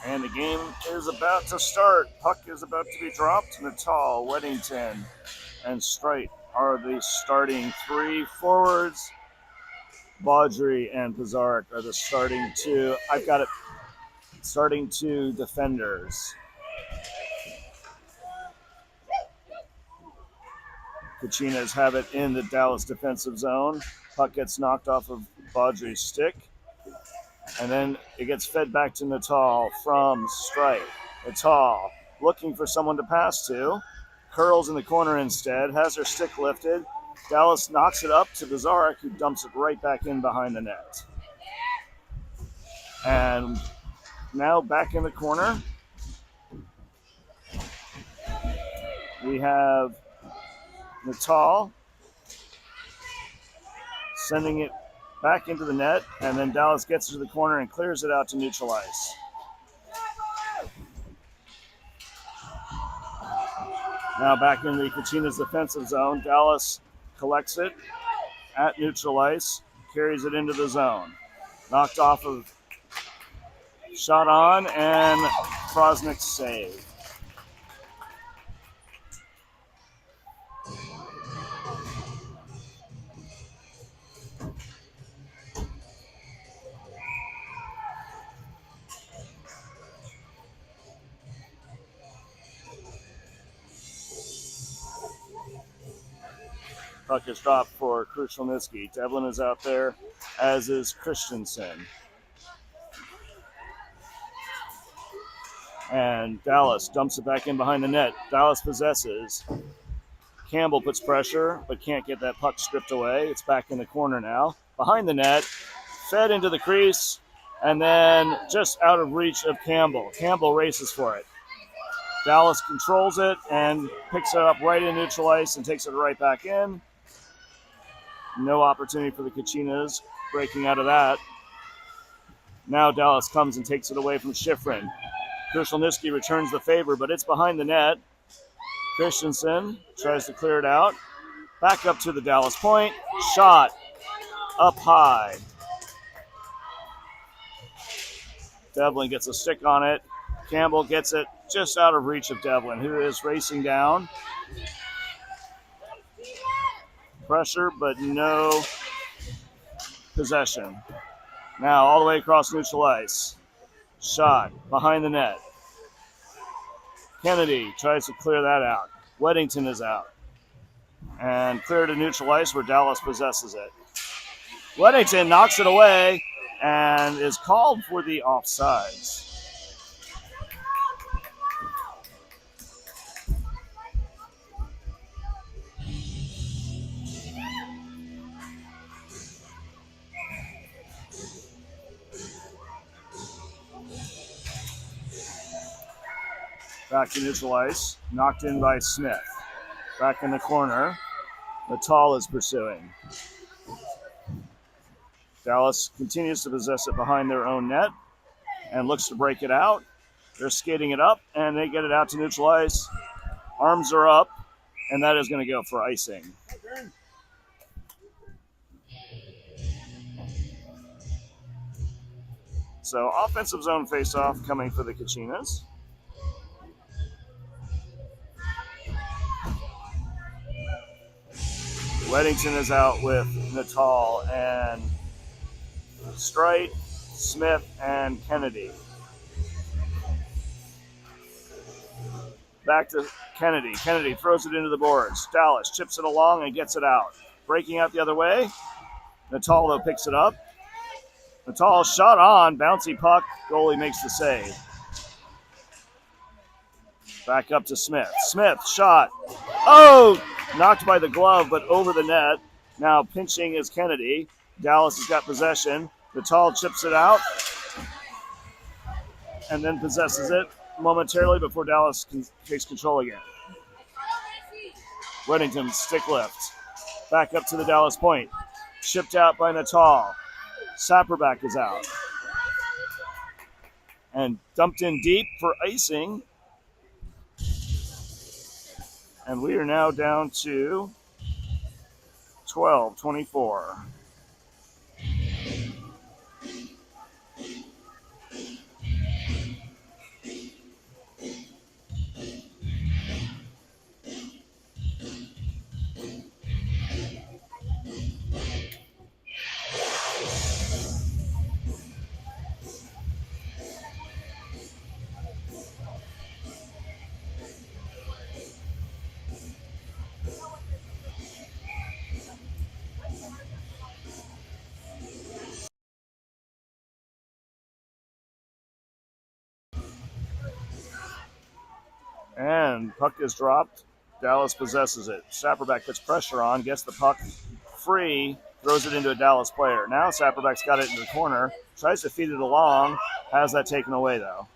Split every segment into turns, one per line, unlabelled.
And the game is about to start. Puck is about to be dropped. Natal, Weddington, and Strite are the starting three forwards. Baudry and Pizarro are the starting two. I've got it. Starting two defenders. Kachinas have it in the Dallas defensive zone. Puck gets knocked off of Baudry's stick. And then it gets fed back to Natal from Strite. Natal looking for someone to pass to. Curls in the corner instead. Has her stick lifted. Dallas knocks it up to Pizarro, who dumps it right back in behind the net. And now back in the corner, we have Natal sending it back into the net, and then Dallas gets it to the corner and clears it out to neutral ice. Now back in the Kachinas defensive zone, Dallas collects it at neutral ice, carries it into the zone. Knocked off of shot on, and Krosnick's save. Puck is dropped for Krushelnyski. Devlin is out there, as is Christensen. And Dallas dumps it back in behind the net. Dallas possesses. Campbell puts pressure, but can't get that puck stripped away. It's back in the corner now. Behind the net, fed into the crease, and then just out of reach of Campbell. Campbell races for it. Dallas controls it and picks it up right in neutral ice and takes it right back in. No opportunity for the Kachinas breaking out of that. Now Dallas comes and takes it away from Schifrin. Krushelnyski returns the favor, but it's behind the net. Christensen tries to clear it out. Back up to the Dallas point. Shot up high. Devlin gets a stick on it. Campbell gets it just out of reach of Devlin, who is racing down. Pressure, but no possession. Now all the way across neutral ice. Shot behind the net. Kennedy tries to clear that out. Weddington is out. And clear to neutral ice where Dallas possesses it. Weddington knocks it away and is called for the offsides. Back to neutral ice. Knocked in by Smith. Back in the corner. Natal is pursuing. Dallas continues to possess it behind their own net and looks to break it out. They're skating it up, and they get it out to neutral ice. Arms are up, and that is going to go for icing. So offensive zone faceoff coming for the Kachinas. Weddington is out with Natal and Strite, Smith, and Kennedy. Back to Kennedy. Kennedy throws it into the boards. Dallas chips it along and gets it out. Breaking out the other way. Natal, though, picks it up. Natal shot on. Bouncy puck. Goalie makes the save. Back up to Smith. Smith, shot. Oh! Knocked by the glove, but over the net. Now pinching is Kennedy. Dallas has got possession. Natal chips it out and then possesses it momentarily before Dallas takes control again. Weddington stick lift. Back up to the Dallas point. Shipped out by Natal. Sapperback is out. And dumped in deep for icing. And we are now down to 12-24. And puck is dropped. Dallas possesses it. Sapperback puts pressure on, gets the puck free, throws it into a Dallas player. Now Sapperback's got it in the corner, tries to feed it along, has that taken away though.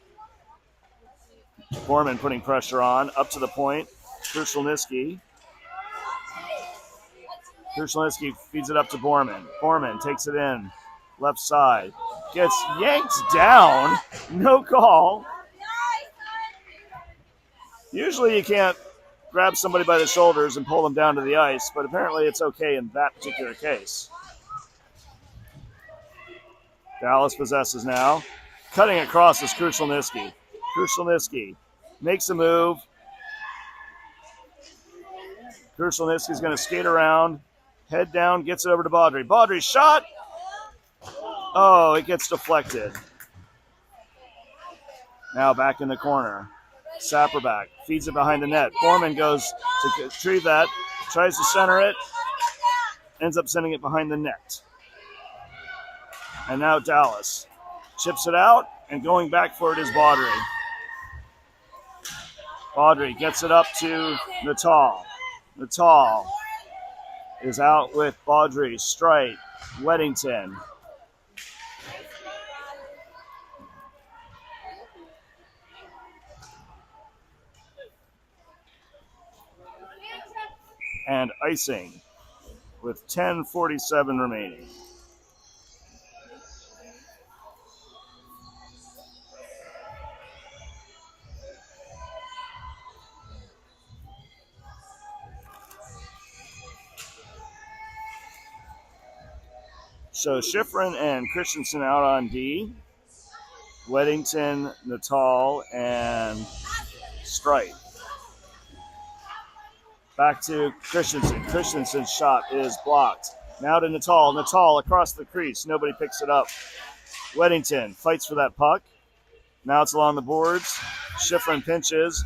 Borman putting pressure on, up to the point. Krushelnyski. Krushelnyski feeds it up to Borman. Borman takes it in, left side. Gets yanked down, no call. Usually you can't grab somebody by the shoulders and pull them down to the ice, but apparently it's okay in that particular case. Dallas possesses now. Cutting across is Krushelnyski. Krushelnyski makes a move. Krushelnyski's going to skate around, head down, gets it over to Baudry. Baudry's shot! Oh, it gets deflected. Now back in the corner. Sapperback feeds it behind the net. Borman goes to retrieve that, tries to center it, ends up sending it behind the net. And now Dallas chips it out, and going back for it is Baudry. Baudry gets it up to Natal. Natal is out with Baudry, Strite, Weddington. And icing with 10:47 remaining. So Schifrin and Christensen out on D. Weddington, Natal, and Strite. Back to Christensen. Christensen's shot is blocked. Now to Natal. Natal across the crease. Nobody picks it up. Weddington fights for that puck. Now it's along the boards. Schifrin pinches,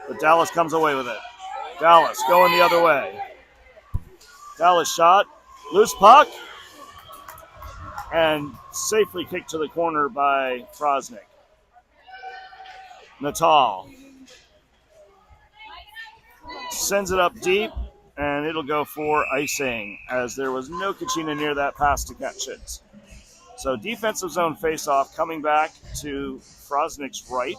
but Dallas comes away with it. Dallas going the other way. Dallas shot. Loose puck. And safely kicked to the corner by Frosnick. Natal sends it up deep, and it'll go for icing, as there was no Kachina near that pass to catch it. So defensive zone faceoff coming back to Frosnick's right.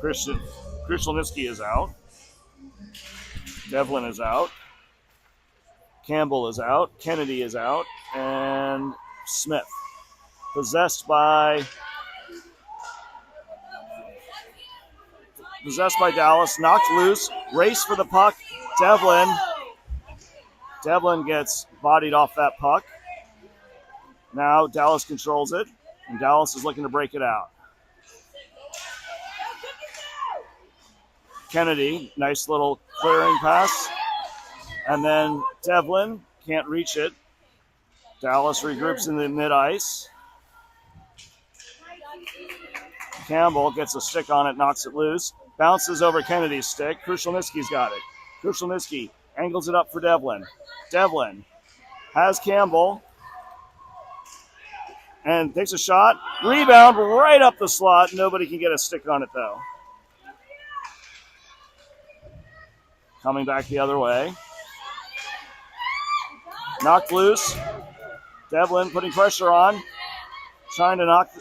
Krushelnyski is out. Devlin is out. Campbell is out. Kennedy is out. And Smith. Possessed by Dallas. Knocked loose. Race for the puck. Devlin gets bodied off that puck. Now Dallas controls it. And Dallas is looking to break it out. Kennedy, nice little clearing pass. And then Devlin can't reach it. Dallas regroups in the mid-ice. Campbell gets a stick on it, knocks it loose. Bounces over Kennedy's stick. Krushelnicki's got it. Krushelnicki angles it up for Devlin. Devlin has Campbell. And takes a shot. Rebound right up the slot. Nobody can get a stick on it, though. Coming back the other way. Knocked loose. Devlin putting pressure on. Trying to knock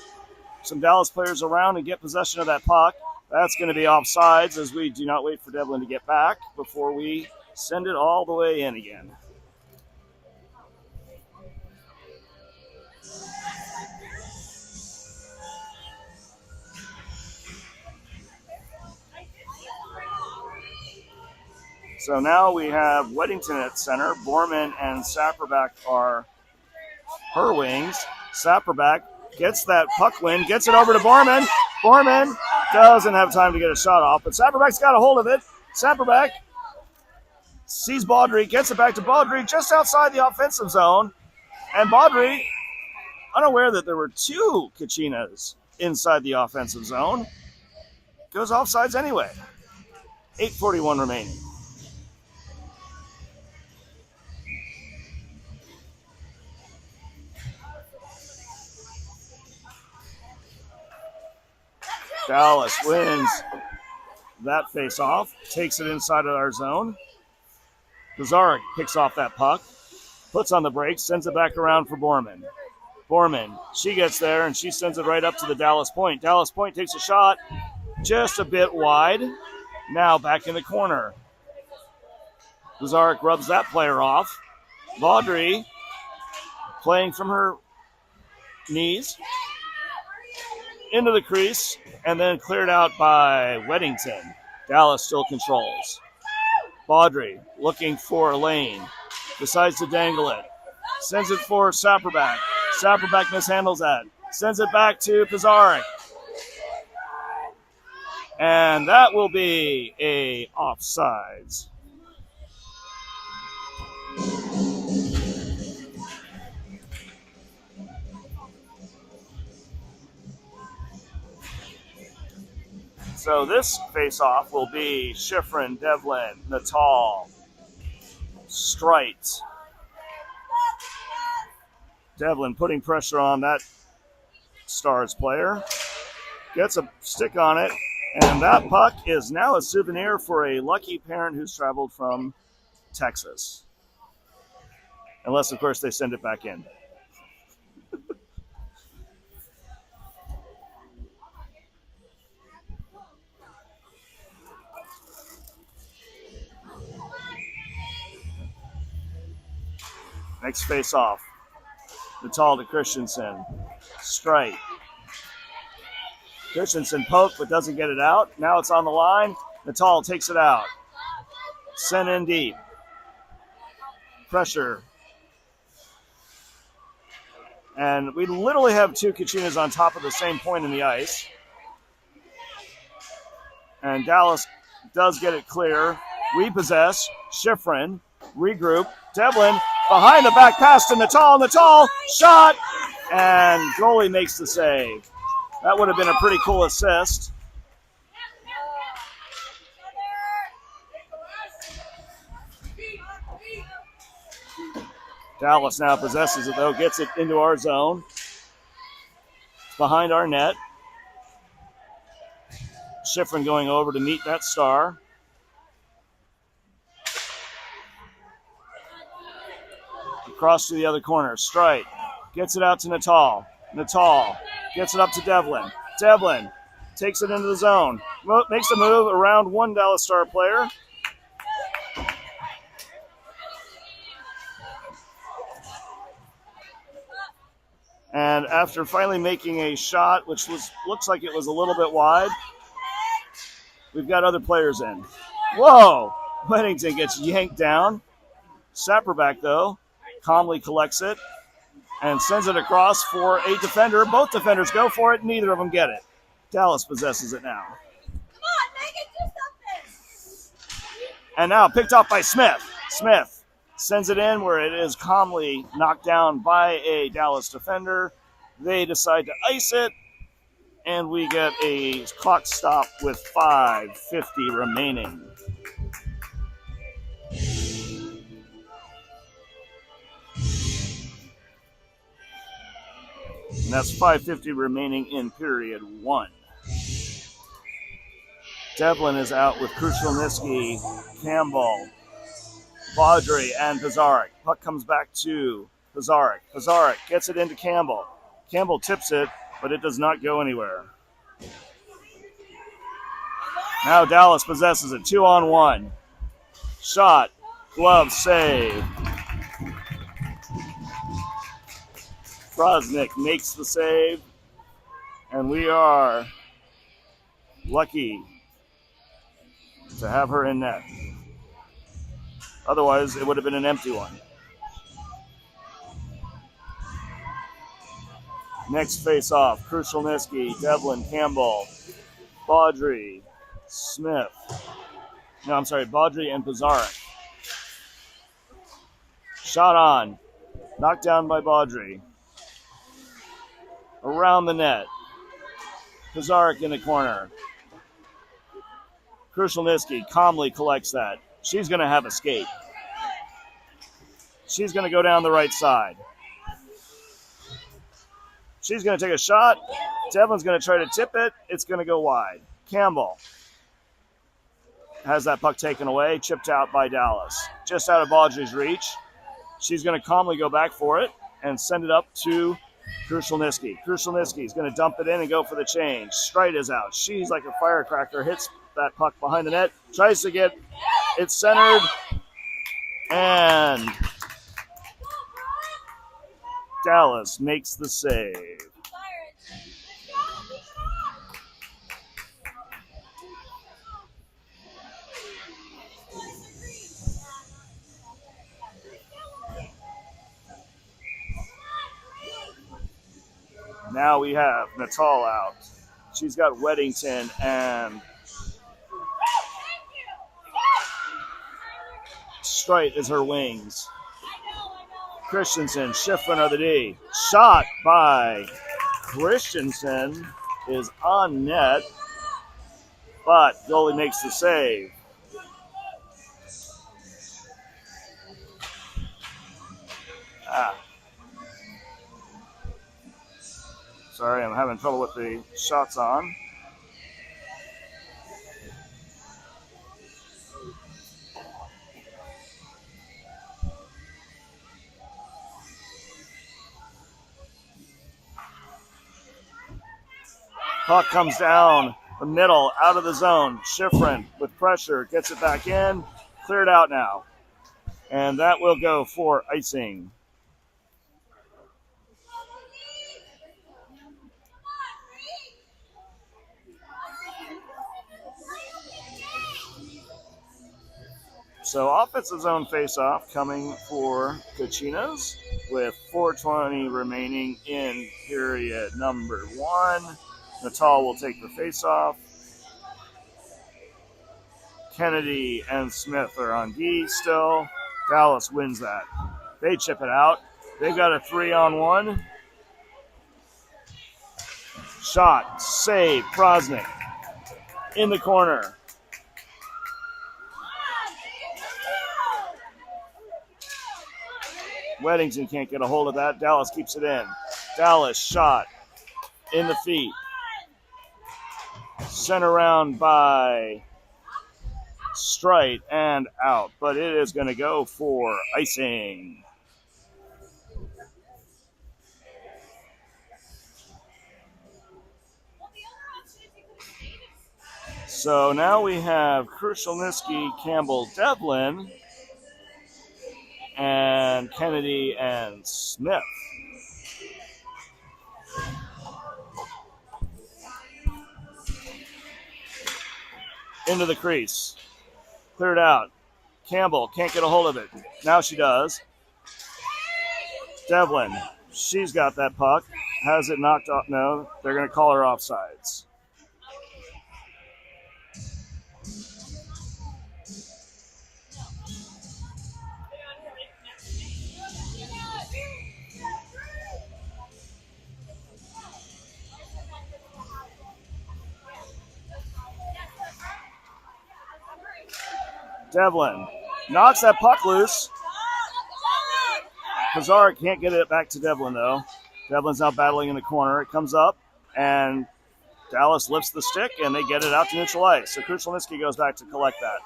some Dallas players around and get possession of that puck. That's going to be offsides as we do not wait for Devlin to get back before we send it all the way in again. So now we have Weddington at center. Borman and Sapperback are her wings. Sapperback gets that puck win, gets it over to Borman. Borman doesn't have time to get a shot off, but Sapperback's got a hold of it. Sapperback sees Baudry, gets it back to Baudry just outside the offensive zone. And Baudry, unaware that there were two Kachinas inside the offensive zone, goes offsides anyway. 8:41 remaining. Dallas wins that face-off, takes it inside of our zone. Pizarnik picks off that puck, puts on the brakes, sends it back around for Borman. Borman, she gets there, and she sends it right up to the Dallas point. Dallas point takes a shot, just a bit wide. Now back in the corner. Pizarnik rubs that player off. Baudry playing from her knees into the crease, and then cleared out by Weddington. Dallas still controls. Baudry looking for a lane. Decides to dangle it. Sends it for Sapperback. Sapperback mishandles that. Sends it back to Pizarnik. And that will be a offsides. So this face-off will be Schifrin, Devlin, Natal, Streit. Devlin putting pressure on that Stars player. Gets a stick on it, and that puck is now a souvenir for a lucky parent who's traveled from Texas. Unless, of course, they send it back in. Next face-off. Natal to Christensen. Strike. Christensen poked but doesn't get it out. Now it's on the line. Natal takes it out. Sent in deep. Pressure. And we literally have two Kachinas on top of the same point in the ice. And Dallas does get it clear. We possess. Schifrin. Regroup. Devlin. Behind the back pass to Natal. Natal, shot, and goalie makes the save. That would have been a pretty cool assist. Dallas now possesses it, though, gets it into our zone. Behind our net. Schifrin going over to meet that star. Across to the other corner. Streit gets it out to Natal. Natal gets it up to Devlin. Devlin takes it into the zone. Makes a move around one Dallas Star player. after finally making a shot, which looks like it was a little bit wide, we've got other players in. Whoa! Weddington gets yanked down. Sapperback, though, calmly collects it and sends it across for a defender. Both defenders go for it. Neither of them get it. Dallas possesses it now.
Come on, Megan, do something.
And now picked up by Smith. Smith sends it in where it is calmly knocked down by a Dallas defender. They decide to ice it, and we get a clock stop with 5:50 remaining. And that's 5:50 remaining in period 1. Devlin is out with Krushelnicki, Campbell, Baudry, and Pizarnik. Puck comes back to Pizarnik. Pizarnik gets it into Campbell. Campbell tips it, but it does not go anywhere. Now Dallas possesses it, 2-on-1. Shot, glove, save. Frosnick makes the save, and we are lucky to have her in net. Otherwise, it would have been an empty one. Next face-off, Krushelnicki, Devlin, Campbell, Baudry, Smith. No, I'm sorry, Baudry and Pizarnik. Shot on. Knocked down by Baudry. Around the net. Pizarnik in the corner. Krushelnicki calmly collects that. She's going to have a skate. She's going to go down the right side. She's going to take a shot. Devlin's going to try to tip it. It's going to go wide. Campbell has that puck taken away, chipped out by Dallas. Just out of Baudry's reach. She's going to calmly go back for it and send it up to Krushelnicki. Krushelnicki is going to dump it in and go for the change. Streit is out. She's like a firecracker. Hits that puck behind the net. Tries to get it centered. And Dallas makes the save. Now we have Natal out. She's got Weddington and Streit is her wings. Christensen, Schifflin are the D. Shot by Christensen is on net, but goalie makes the save. Sorry, I'm having trouble with the shots on. Puck comes down the middle, out of the zone. Schifflin with pressure, gets it back in. Cleared out now. And that will go for icing. So offensive zone face-off coming for Kachinas with 4:20 remaining in period number 1. Natal will take the face-off. Kennedy and Smith are on D still. Dallas wins that. They chip it out. They've got a 3-on-1. Shot, save, Prosnick in the corner. Weddington can't get a hold of that. Dallas keeps it in. Dallas shot in the feet. Sent around by Streit and out. But it is going to go for icing. So now we have Krushelnicki, Campbell, Devlin, and Kennedy and Smith. into the crease. Cleared out. Campbell can't get a hold of it. Now she does. Devlin, she's got that puck. Has it knocked off? No, they're going to call her offsides. Devlin knocks that puck loose. Pizarro can't get it back to Devlin, though. Devlin's now battling in the corner. It comes up, and Dallas lifts the stick, and they get it out to neutral ice. So Krushelnicki goes back to collect that.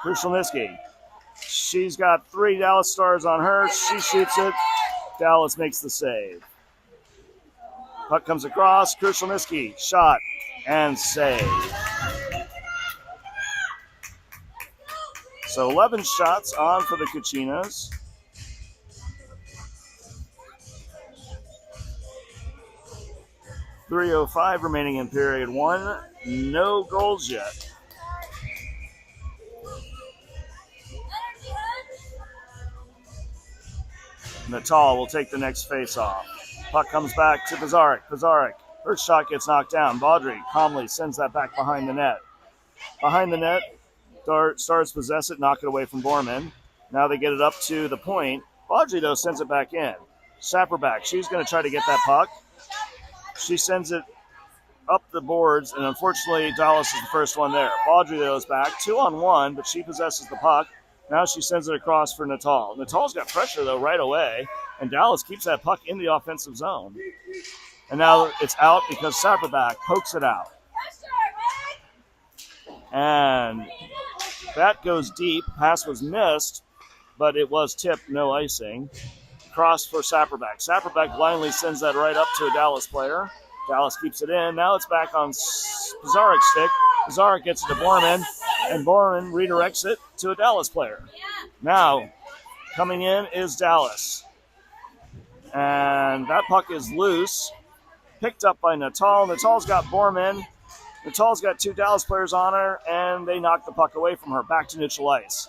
Krushelnicki, she's got 3 Dallas Stars on her. She shoots it. Dallas makes the save. Puck comes across. Krushelnicki, shot, and save. So 11 shots on for the Kachinas. .305 remaining in period 1. No goals yet. Natal will take the next face-off. Puck comes back to Pizarro. Pizarro, her shot gets knocked down. Baudry calmly sends that back behind the net. Behind the net, Stars possess it, knock it away from Borman. Now they get it up to the point. Baudry, though, sends it back in. Sapperback, she's going to try to get that puck. She sends it up the boards, and unfortunately, Dallas is the first one there. Baudry, though, is back. 2-on-1, but she possesses the puck. Now she sends it across for Natal. Natal's got pressure, though, right away, and Dallas keeps that puck in the offensive zone. And now it's out because Sapperback pokes it out. And that goes deep. Pass was missed, but it was tipped, no icing. Cross for Sapperback. Sapperback blindly sends that right up to a Dallas player. Dallas keeps it in. Now it's back on Pizarro's stick. Pizarro gets it to Borman, and Borman redirects it to a Dallas player. Now, coming in is Dallas. And that puck is loose. Picked up by Natal. Natal's got Borman. Natal's got 2 Dallas players on her, and they knock the puck away from her, back to neutral ice.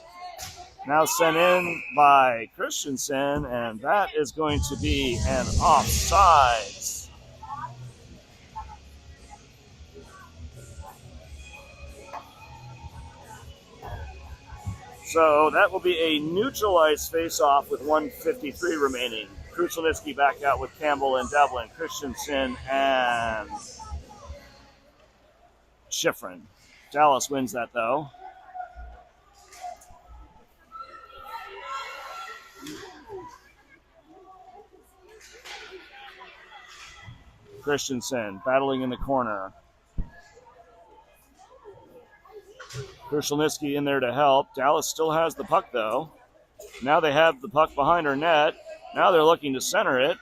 Now sent in by Christensen, and that is going to be an offsides. So that will be a neutral ice face-off with 1:53 remaining. Krushelnicki back out with Campbell and Devlin, Christensen, and Schifrin. Dallas wins that, though. Christensen battling in the corner. Krushelnicki in there to help. Dallas still has the puck, though. Now they have the puck behind her net. Now they're looking to center it.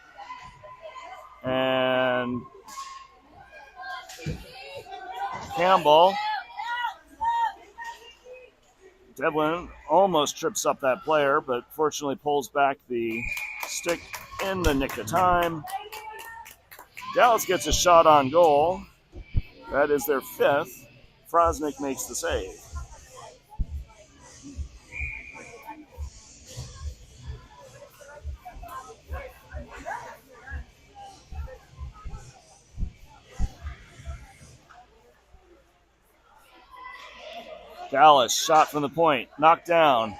And Campbell. Devlin almost trips up that player, but fortunately pulls back the stick in the nick of time. Dallas gets a shot on goal. That is their 5th. Frosnick makes the save. Dallas shot from the point, knocked down,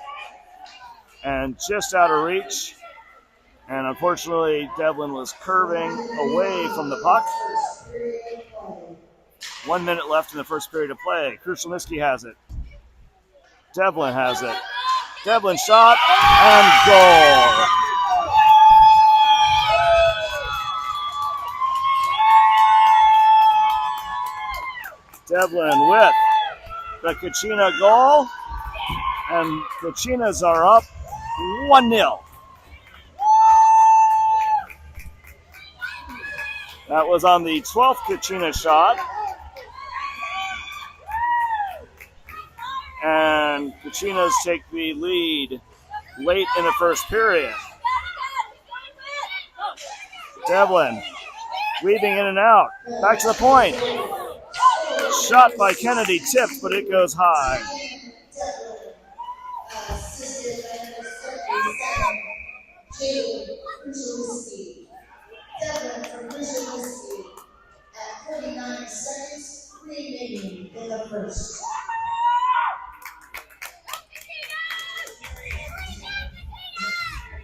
and just out of reach. And unfortunately, Devlin was curving away from the puck. 1 minute left in the first period of play. Krushelnicki has it. Devlin has it. Devlin shot and goal. Devlin with the Kachina goal. And Kachinas are up 1-0. That was on the 12th Kachina shot. And Kachinas take the lead late in the first period. Devlin weaving in and out. Back to the point. Shot by Kennedy, tipped, but it goes high.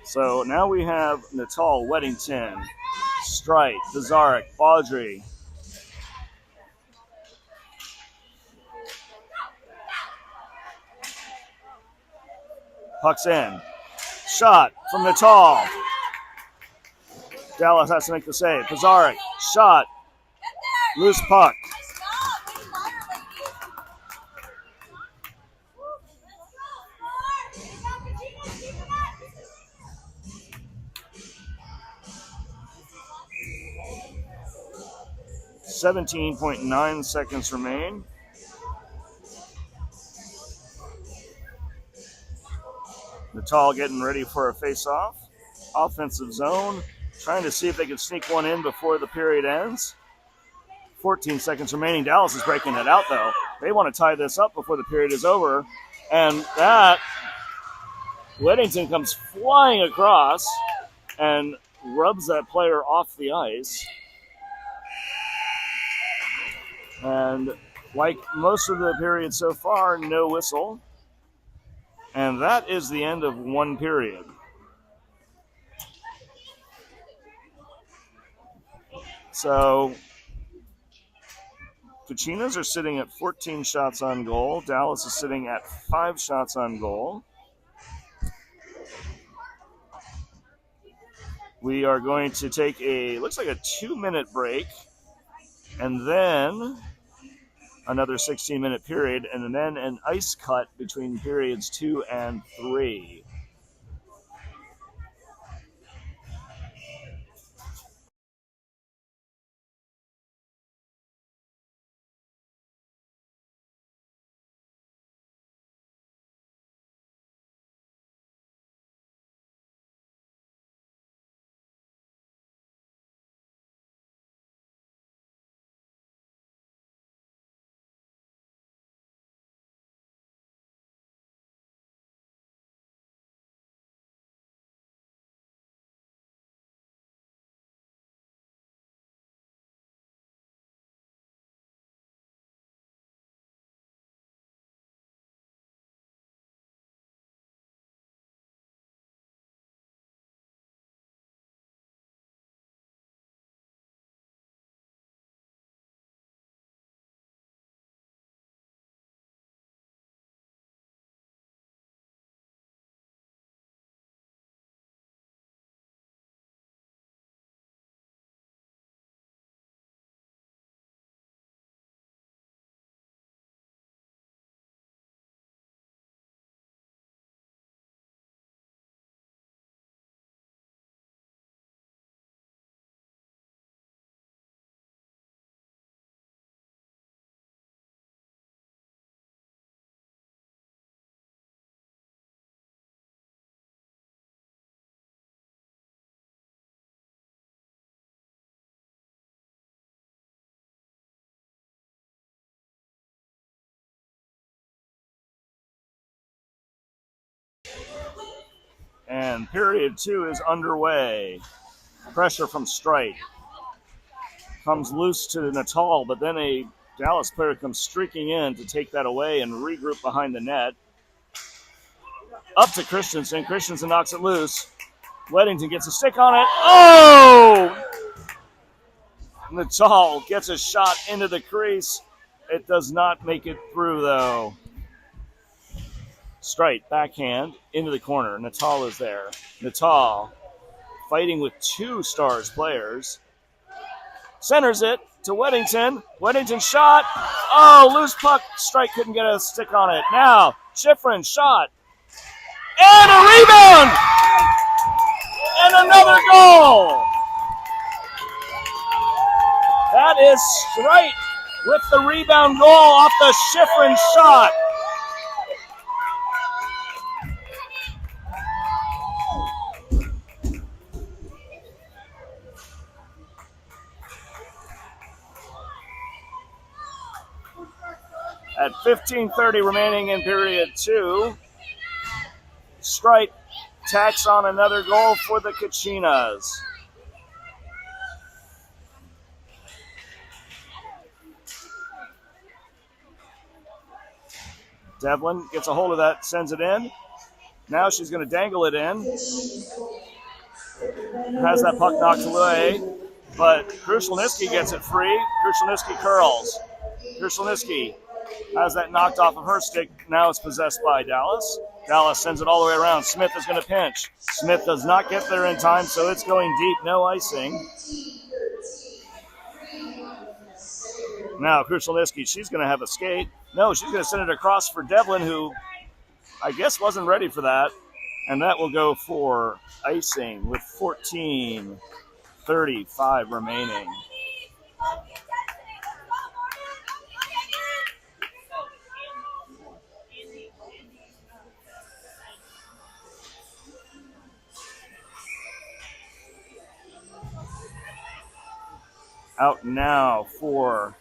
So now we have Natal, Weddington, Strite, Pizarnik, Baudry. Puck's in. Shot from Natal. Dallas has to make the save. Pizarnik, shot. Loose puck. 17.9 seconds remain. Natal getting ready for a face-off. Offensive zone, trying to see if they can sneak one in before the period ends. 14 seconds remaining. Dallas is breaking it out, though. They want to tie this up before the period is over. And that, Weddington comes flying across and rubs that player off the ice. And like most of the period so far, no whistle. And that is the end of one period. So Kachinas are sitting at 14 shots on goal. Dallas is sitting at 5 shots on goal. We are going to take looks like a 2-minute break, and then another 16-minute period, and then an ice cut between periods 2 and 3. And period 2 is underway. Pressure from Strite. Comes loose to Natal, but then a Dallas player comes streaking in to take that away and regroup behind the net. Up to Christensen. Christensen knocks it loose. Weddington gets a stick on it. Oh! Natal gets a shot into the crease. It does not make it through, though. Strite, backhand, into the corner. Natal is there. Natal fighting with 2 Stars players. Centers it to Weddington. Weddington shot. Oh, loose puck. Strite couldn't get a stick on it. Now, Schifrin shot. And a rebound! And another goal! That is Strite with the rebound goal off the Schifrin shot. At 15:30 remaining in period 2, Strike tacks on another goal for the Kachinas. Devlin gets a hold of that, sends it in. Now she's going to dangle it in. Has that puck knocked away, but Krushelnyski gets it free. Krushelnyski curls. Krushelnyski has that knocked off of her stick. Now it's possessed by Dallas. Dallas sends it all the way around. Smith is going to pinch. Smith does not get there in time, so it's going deep. No icing. Now Krushelnyski, she's going to have a skate. No, she's going to send it across for Devlin, who I guess wasn't ready for that. And that will go for icing with 14:35 remaining. Out now for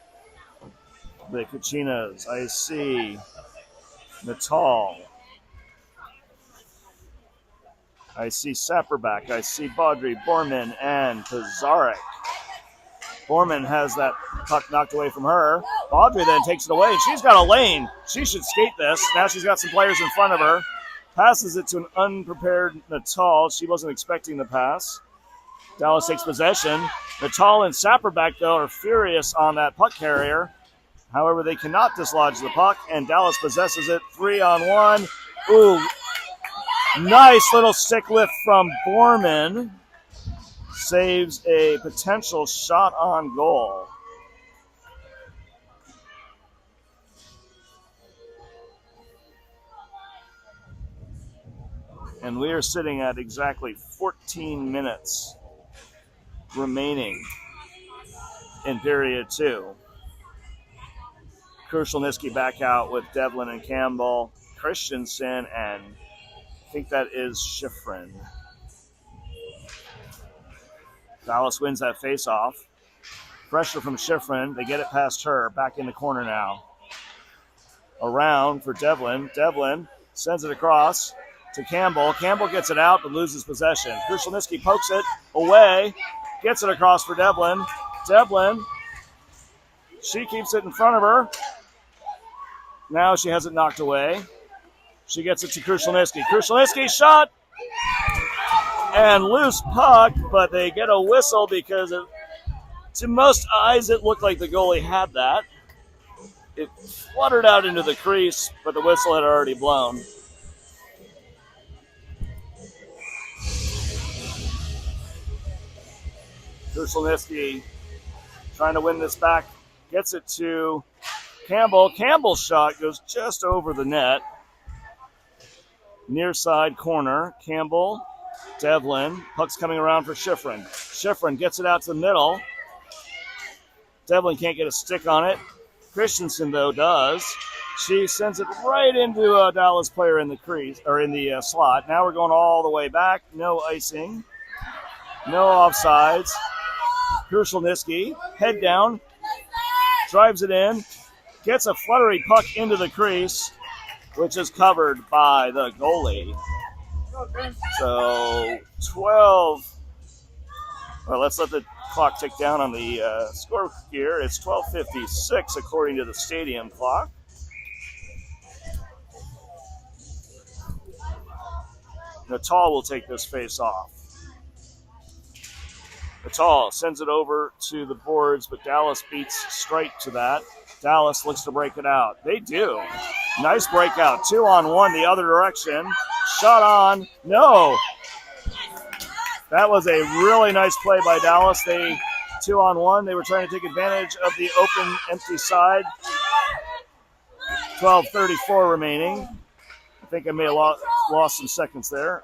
the Kachinas. I see Natal. I see Sapperback. I see Baudry, Borman, and Pizarnik. Borman has that puck knocked away from her. Baudry then takes it away, and she's got a lane. She should skate this. Now she's got some players in front of her. Passes it to an unprepared Natal. She wasn't expecting the pass. Dallas takes possession. Natal and Sapperback, though, are furious on that puck carrier. However, they cannot dislodge the puck, and Dallas possesses it 3-on-1. Ooh, nice little stick lift from Borman. Saves a potential shot on goal. And we are sitting at exactly 14 minutes remaining in period 2. Krushelnyski back out with Devlin and Campbell, Christensen, and I think that is Schifrin. Dallas wins that faceoff. Pressure from Schifrin. They get it past her. Back in the corner now. Around for Devlin. Devlin sends it across to Campbell. Campbell gets it out but loses possession. Krushelnyski pokes it away. Gets it across for Devlin. Devlin, she keeps it in front of her. Now she has it knocked away. She gets it to Krushelnyski. Krushelnyski shot! And loose puck, but they get a whistle because to most eyes it looked like the goalie had that. It fluttered out into the crease, but the whistle had already blown. Krushelnyski trying to win this back. Gets it to Campbell. Campbell's shot goes just over the net. Near side corner. Campbell, Devlin. Puck's coming around for Schifrin. Schifrin gets it out to the middle. Devlin can't get a stick on it. Christensen, though, does. She sends it right into a Dallas player in the crease, or in the slot. Now we're going all the way back. No icing. No offsides. Krushelnyski, head down, drives it in, gets a fluttery puck into the crease, which is covered by the goalie. So 12. Well, let's let the clock tick down on the score here. It's 12:56 according to the stadium clock. Natal will take this face off. Natal sends it over to the boards, but Dallas beats straight to that. Dallas looks to break it out. They do. Nice breakout. 2-on-1 the other direction. Shot on. No. That was a really nice play by Dallas. 2-on-1. They were trying to take advantage of the open, empty side. 12:34 remaining. I think I may have lost some seconds there.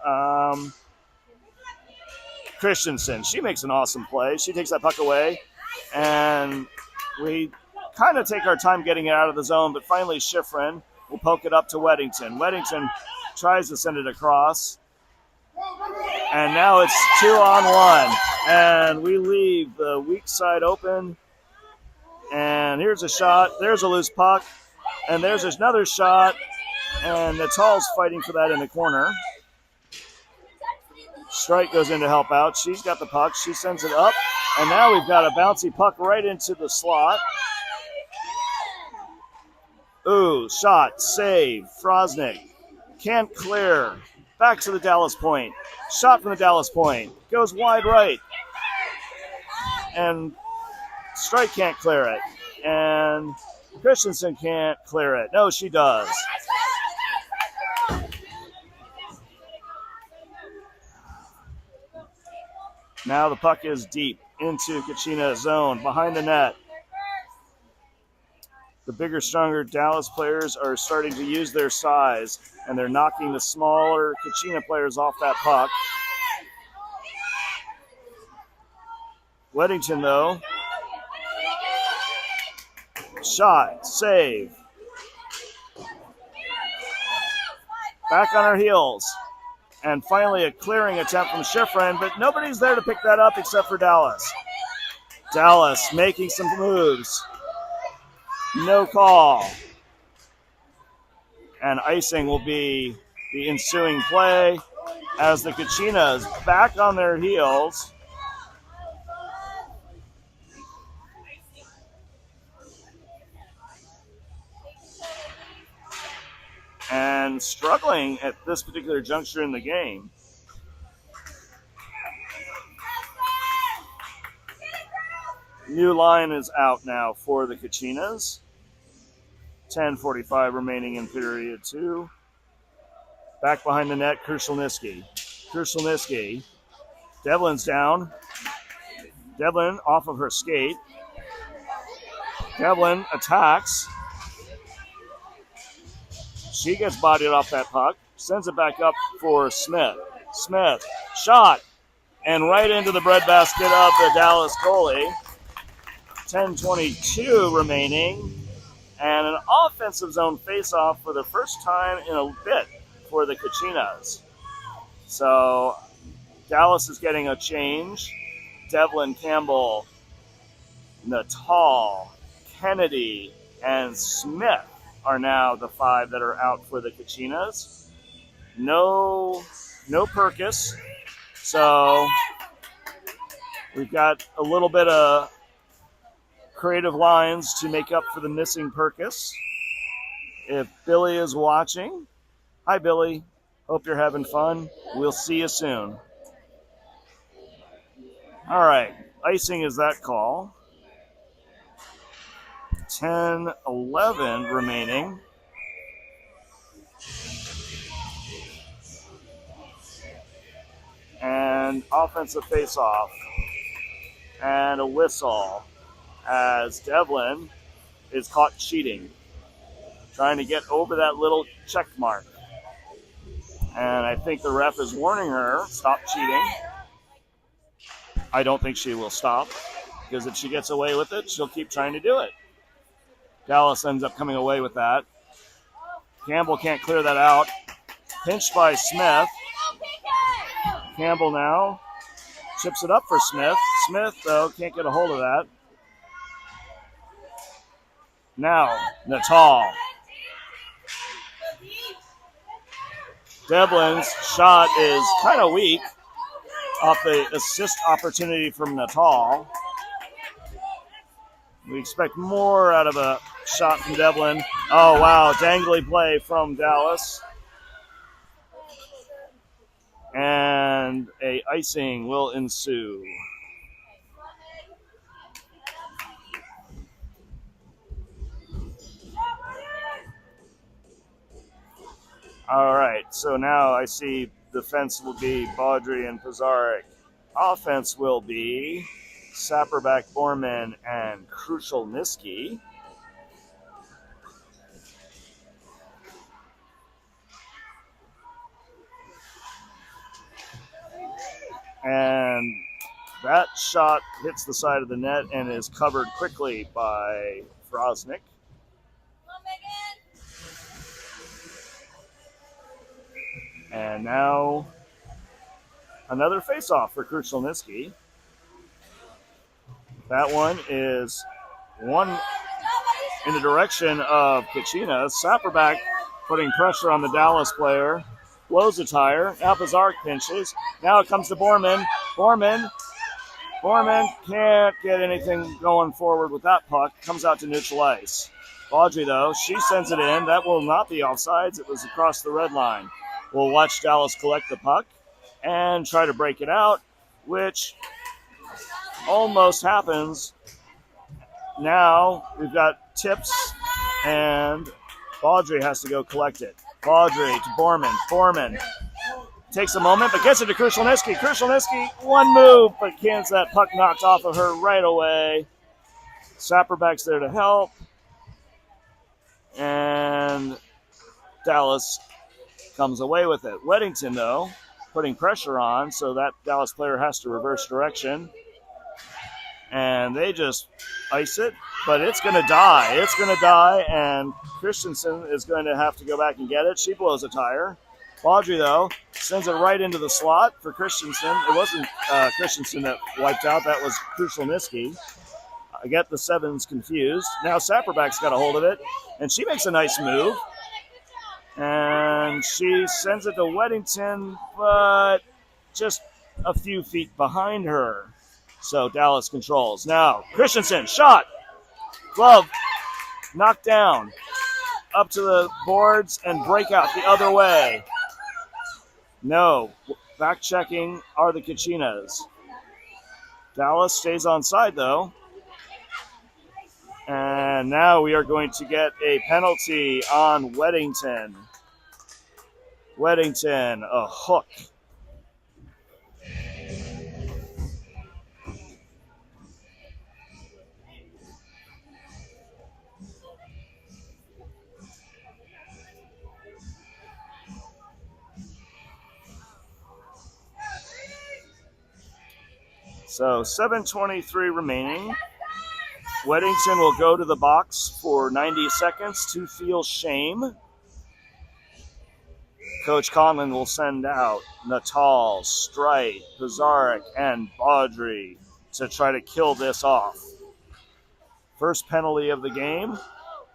Christensen, she makes an awesome play. She takes that puck away, and we kind of take our time getting it out of the zone, but finally Schifrin will poke it up to Weddington. Weddington tries to send it across, and now it's 2-on-1, and we leave the weak side open, and here's a shot. There's a loose puck. And there's another shot, and Natal's fighting for that in the corner. Strike goes in to help out. She's got the puck. She sends it up, and now we've got a bouncy puck right into the slot. Ooh, shot, save, Frosnick. Can't clear. Back to the Dallas point. Shot from the Dallas point. Goes wide right. And Strike can't clear it. And Christensen can't clear it. No, she does. Now the puck is deep into Kachinas' zone, behind the net. The bigger, stronger Dallas players are starting to use their size, and they're knocking the smaller Kachina players off that puck. Weddington, though. Shot, save. Back on her heels. And finally a clearing attempt from Schifrin, but nobody's there to pick that up except for Dallas. Dallas making some moves. No call. And icing will be the ensuing play as the Kachinas back on their heels. And struggling at this particular juncture in the game. New line is out now for the Kachinas. 10:45 remaining in period 2. Back behind the net, Krushelnyski. Krushelnyski. Devlin's down. Devlin off of her skate. Devlin attacks. She gets bodied off that puck. Sends it back up for Smith. Smith. Shot. And right into the breadbasket of the Dallas goalie. 10:22 remaining. And an offensive zone faceoff for the first time in a bit for the Kachinas. So Dallas is getting a change. Devlin, Campbell, Natal, Kennedy, and Smith are now the 5 that are out for the Kachinas. No Perkis. So we've got a little bit of creative lines to make up for the missing Perkis. If Billy is watching, hi Billy. Hope you're having fun. We'll see you soon. All right, icing is that call. 10:11 remaining. And offensive faceoff. And a whistle as Devlin is caught cheating. Trying to get over that little check mark. And I think the ref is warning her, stop cheating. I don't think she will stop, because if she gets away with it, she'll keep trying to do it. Dallas ends up coming away with that. Campbell can't clear that out. Pinched by Smith. Campbell now chips it up for Smith. Smith, though, can't get a hold of that. Now, Natal. Devlin's shot is kind of weak off the assist opportunity from Natal. We expect more out of a shot from Devlin. Oh, wow, dangly play from Dallas. And a icing will ensue. All right, so now I see defense will be Baudry and Pizarnik. Offense will be Sapperback, Borman, and Krushelnyski. And that shot hits the side of the net and is covered quickly by Frosnick. And now another face-off for Krushelnyski. That one is in the direction of Kachinas. Sapperback putting pressure on the Dallas player. Blows a tire. Now Pizarro pinches. Now it comes to Borman. Borman can't get anything going forward with that puck. Comes out to neutral ice. Baudry, though, she sends it in. That will not be offsides. It was across the red line. We'll watch Dallas collect the puck and try to break it out, which almost happens. Now we've got tips, and Baudry has to go collect it. Baudry to Borman. Borman takes a moment, but gets it to Krushelnyski. Krushelnyski, one move, but gets that puck knocked off of her right away. Sapperback's there to help. And Dallas comes away with it. Weddington, though, putting pressure on, so that Dallas player has to reverse direction. And they just ice it, but it's going to die. It's going to die, and Christensen is going to have to go back and get it. She blows a tire. Baudry, though, sends it right into the slot for Christensen. It wasn't Christensen that wiped out. That was Krushelnyski. I get the sevens confused. Now Sapperback's got a hold of it, and she makes a nice move. And she sends it to Weddington, but just a few feet behind her. So Dallas controls. Now, Christensen, shot. Glove, knocked down. Up to the boards and break out the other way. No, back checking are the Kachinas. Dallas stays on side, though. And now we are going to get a penalty on Weddington. Weddington, a hook. So 7:23 remaining. Weddington will go to the box for 90 seconds to feel shame. Coach Conlon will send out Natal, Strite, Pizarro, and Baudry to try to kill this off. First penalty of the game,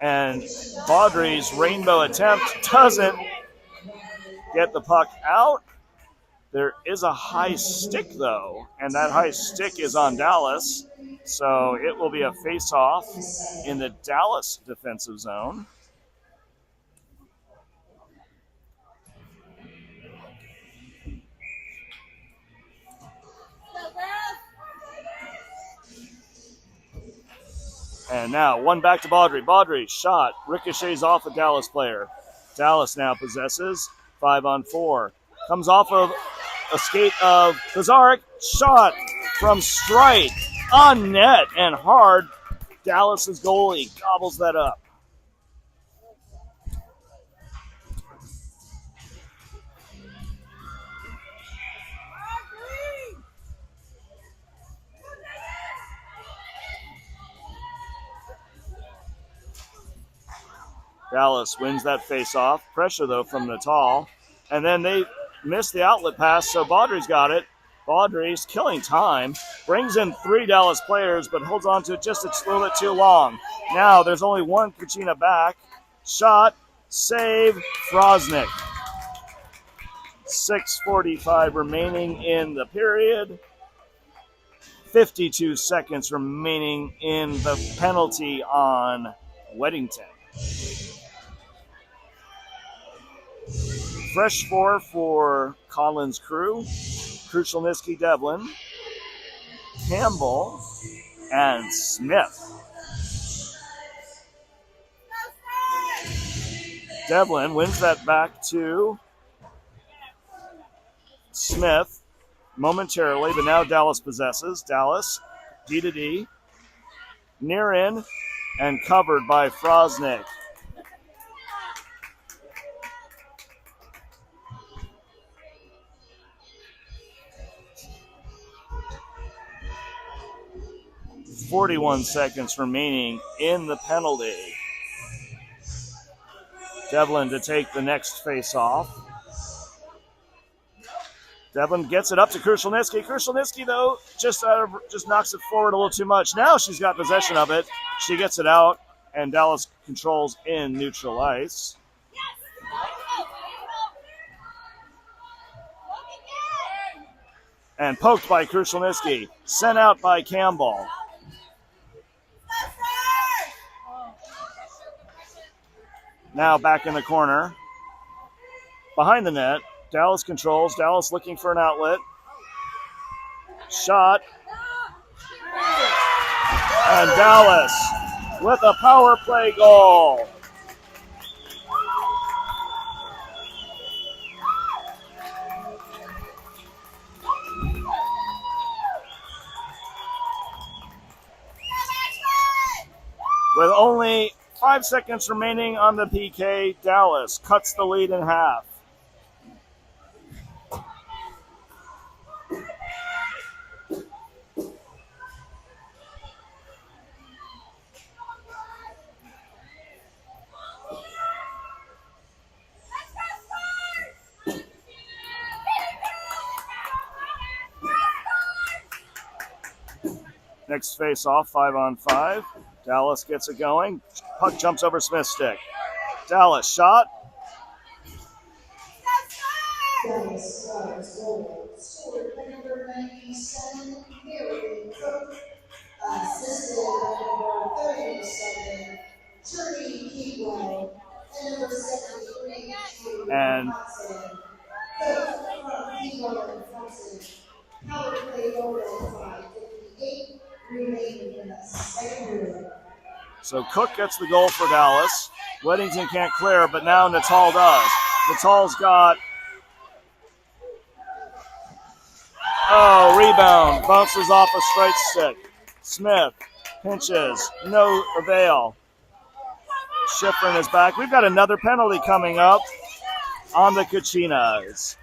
and Baudry's rainbow attempt doesn't get the puck out. There is a high stick, though, and that high stick is on Dallas. So it will be a face-off in the Dallas defensive zone. And now one back to Baudry. Baudry, shot, ricochets off a Dallas player. Dallas now possesses 5-on-4. Comes off of a skate of Pizarro. Shot from Strite. On net and hard. Dallas's goalie gobbles that up. Dallas wins that face-off. Pressure, though, from Natal. And then they miss the outlet pass, so Baudry's got it. Baudry's killing time, brings in 3 Dallas players, but holds on to it just a little bit too long. Now there's only one Kachina back. Shot, save, Frosnick. 6:45 remaining in the period. 52 seconds remaining in the penalty on Weddington. Fresh for Collins' crew. Krushelnyski, Devlin, Campbell, and Smith. Devlin wins that back to Smith momentarily, but now Dallas possesses. Dallas, D to D, near in, and covered by Frosnick. .41 seconds remaining in the penalty. Devlin to take the next face-off. Devlin gets it up to Krushelnyski. Krushelnyski, though, just knocks it forward a little too much. Now she's got possession of it. She gets it out, and Dallas controls in neutral ice. And poked by Krushelnyski. Sent out by Campbell. Now back in the corner. Behind the net. Dallas controls. Dallas looking for an outlet. Shot. And Dallas with a power play goal. With only 5 seconds remaining on the PK, Dallas cuts the lead in half. Next face-off, 5-on-5. Dallas gets it going. Puck jumps over Smith's stick. Dallas shot.
Dallas goal. Scored by number 97, Mary Cook. Assisted by number 37, Journey Keywell. And number 73,
And
Hudson. Cook from Keywell and Hudson. Power play goal 5:58 remaining in the second period.
so Cook gets the goal for Dallas. Weddington can't clear, but now Natal does. Natal's got rebound. Bounces off a straight stick. Smith pinches. No avail. Schifrin is back. We've got another penalty coming up on the Kachinas.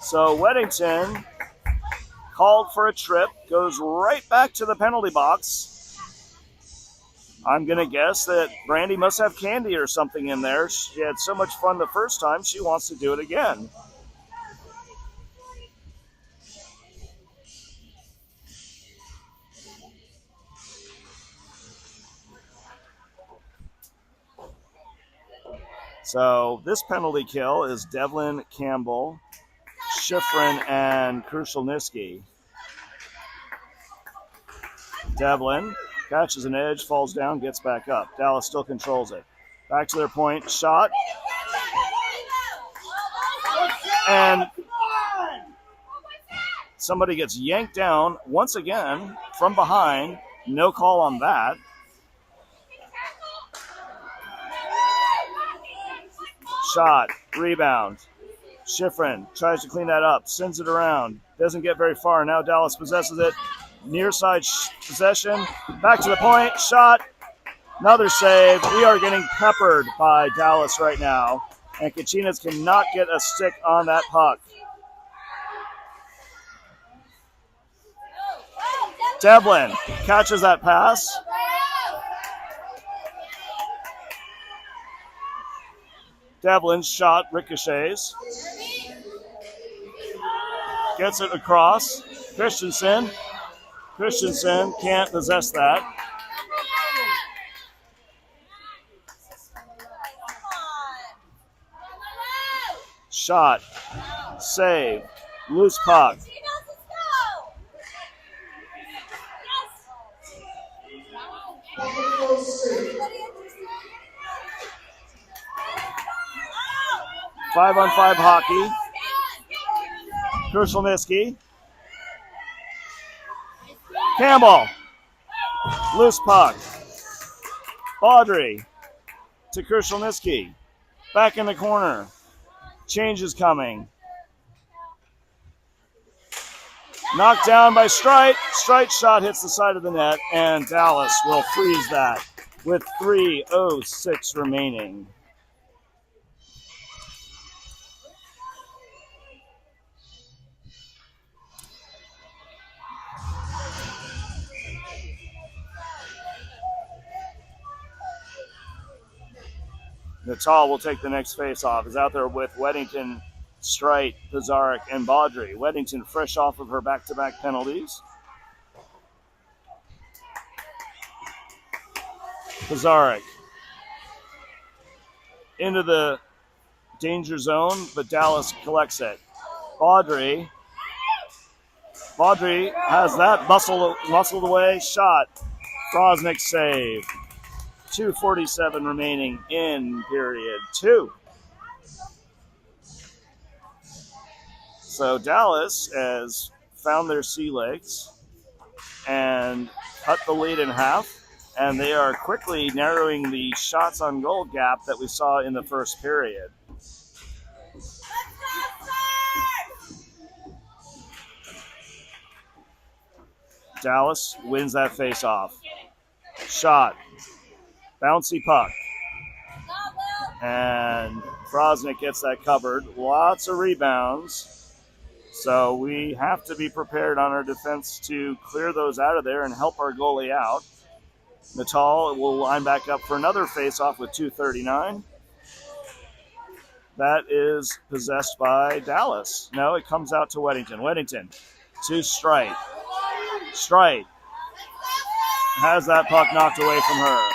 So Weddington called for a trip, goes right back to the penalty box. I'm going to guess that Brandy must have candy or something in there. She had so much fun the first time, she wants to do it again. So this penalty kill is Devlin, Campbell, Schifrin, and Krushelnyski. Devlin catches an edge, falls down, gets back up. Dallas still controls it. Back to their point, shot. And somebody gets yanked down once again from behind. No call on that. Shot, rebound. Schifrin tries to clean that up, sends it around, doesn't get very far. Now Dallas possesses it. Near side possession. Back to the point, shot. Another save. We are getting peppered by Dallas right now, and Kachinas cannot get a stick on that puck. Devlin catches that pass. Devlin's shot ricochets. Gets it across. Christensen can't possess that. Shot. Save. Loose puck. Five-on-5 hockey. Krushelnyski. Campbell. Loose puck. Baudry to Krushelnyski. Back in the corner. Change is coming. Knocked down by Streit. Streit's shot hits the side of the net, and Dallas will freeze that with 3:06 remaining. Natal will take the next face-off. Is out there with Weddington, Strite, Pizarnik, and Baudry. Weddington fresh off of her back-to-back penalties. Pizarnik into the danger zone, but Dallas collects it. Baudry has that muscled away shot. Frosnick save. 2:47 remaining in period 2. So Dallas has found their sea legs and cut the lead in half, and they are quickly narrowing the shots on goal gap that we saw in the first period. Dallas wins that face-off. Shot. Bouncy puck. And Frosnick gets that covered. Lots of rebounds. So we have to be prepared on our defense to clear those out of there and help our goalie out. Natal will line back up for another face-off with 2:39. That is possessed by Dallas. No, it comes out to Weddington. Weddington to Strite. Strite has that puck knocked away from her.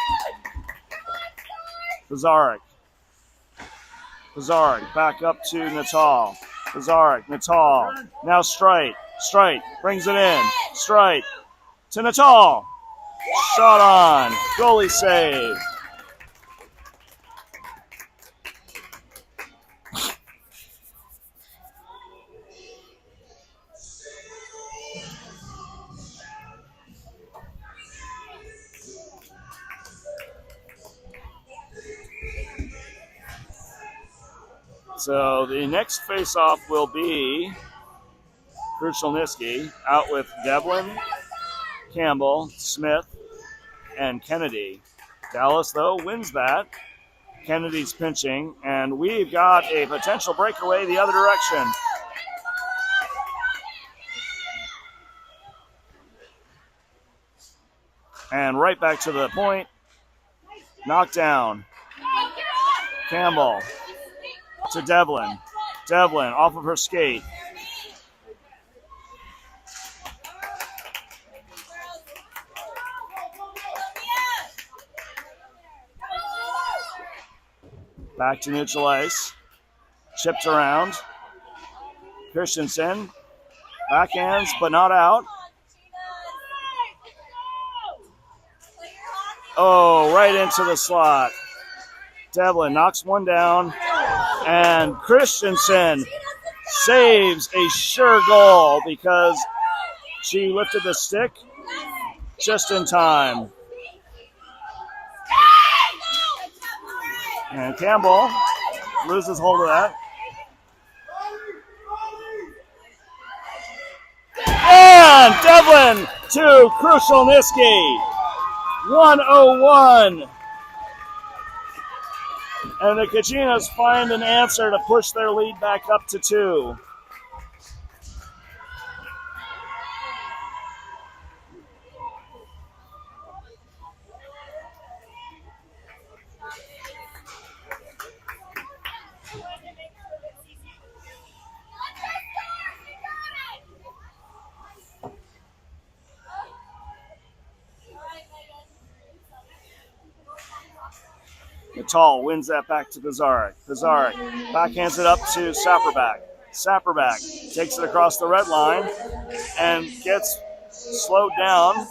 Pizarnik back up to Natal. Natal. Now Strite. Strite brings it in. Strite to Natal. Shot on. Goalie save. So the next face-off will be Krushelnyski out with Devlin, Campbell, Smith, and Kennedy. Dallas, though, wins that. Kennedy's pinching, and we've got a potential breakaway the other direction. And right back to the point. Knocked down. Campbell to Devlin. Devlin off of her skate. Back to neutral ice. Chipped around. Christensen. Backhands, but not out. Oh, right into the slot. Devlin knocks one down. And Christensen saves a sure goal because she lifted the stick just in time. And Campbell loses hold of that. And Devlin to Krushelnyski. 1:01. And the Kachinas find an answer to push their lead back up to 2. Natal wins that back to Pizarnik. Pizarnik backhands it up to Sapperback. Sapperback takes it across the red line and gets slowed down,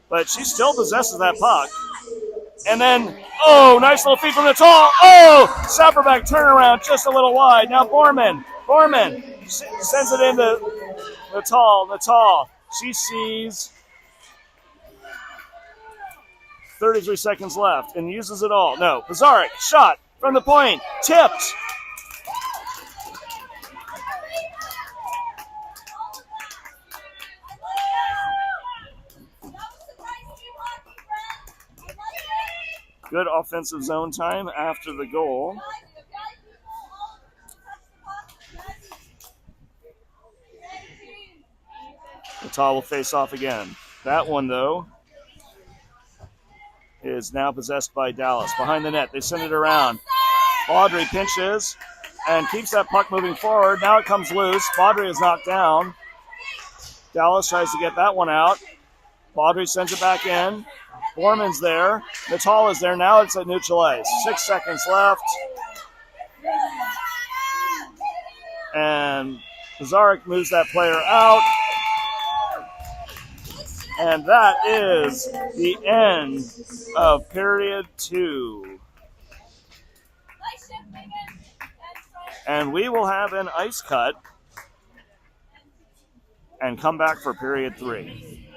but she still possesses that puck. And then, oh, nice little feed from Natal. Oh, Sapperback turnaround just a little wide. Now Borman sends it into Natal. She sees 33 seconds left and uses it all. No, Pizarnik, shot from the point, tipped. Good offensive zone time after the goal. Natal will face off again. That one, though, is now possessed by Dallas. Behind the net, they send it around. Baudry pinches and keeps that puck moving forward. Now it comes loose. Baudry is knocked down. Dallas tries to get that one out. Baudry sends it back in. Borman's there. Natal is there. Now it's at neutral ice. 6 seconds left. And Zarek moves that player out. And that is the end of period 2. And we will have an ice cut and come back for period 3.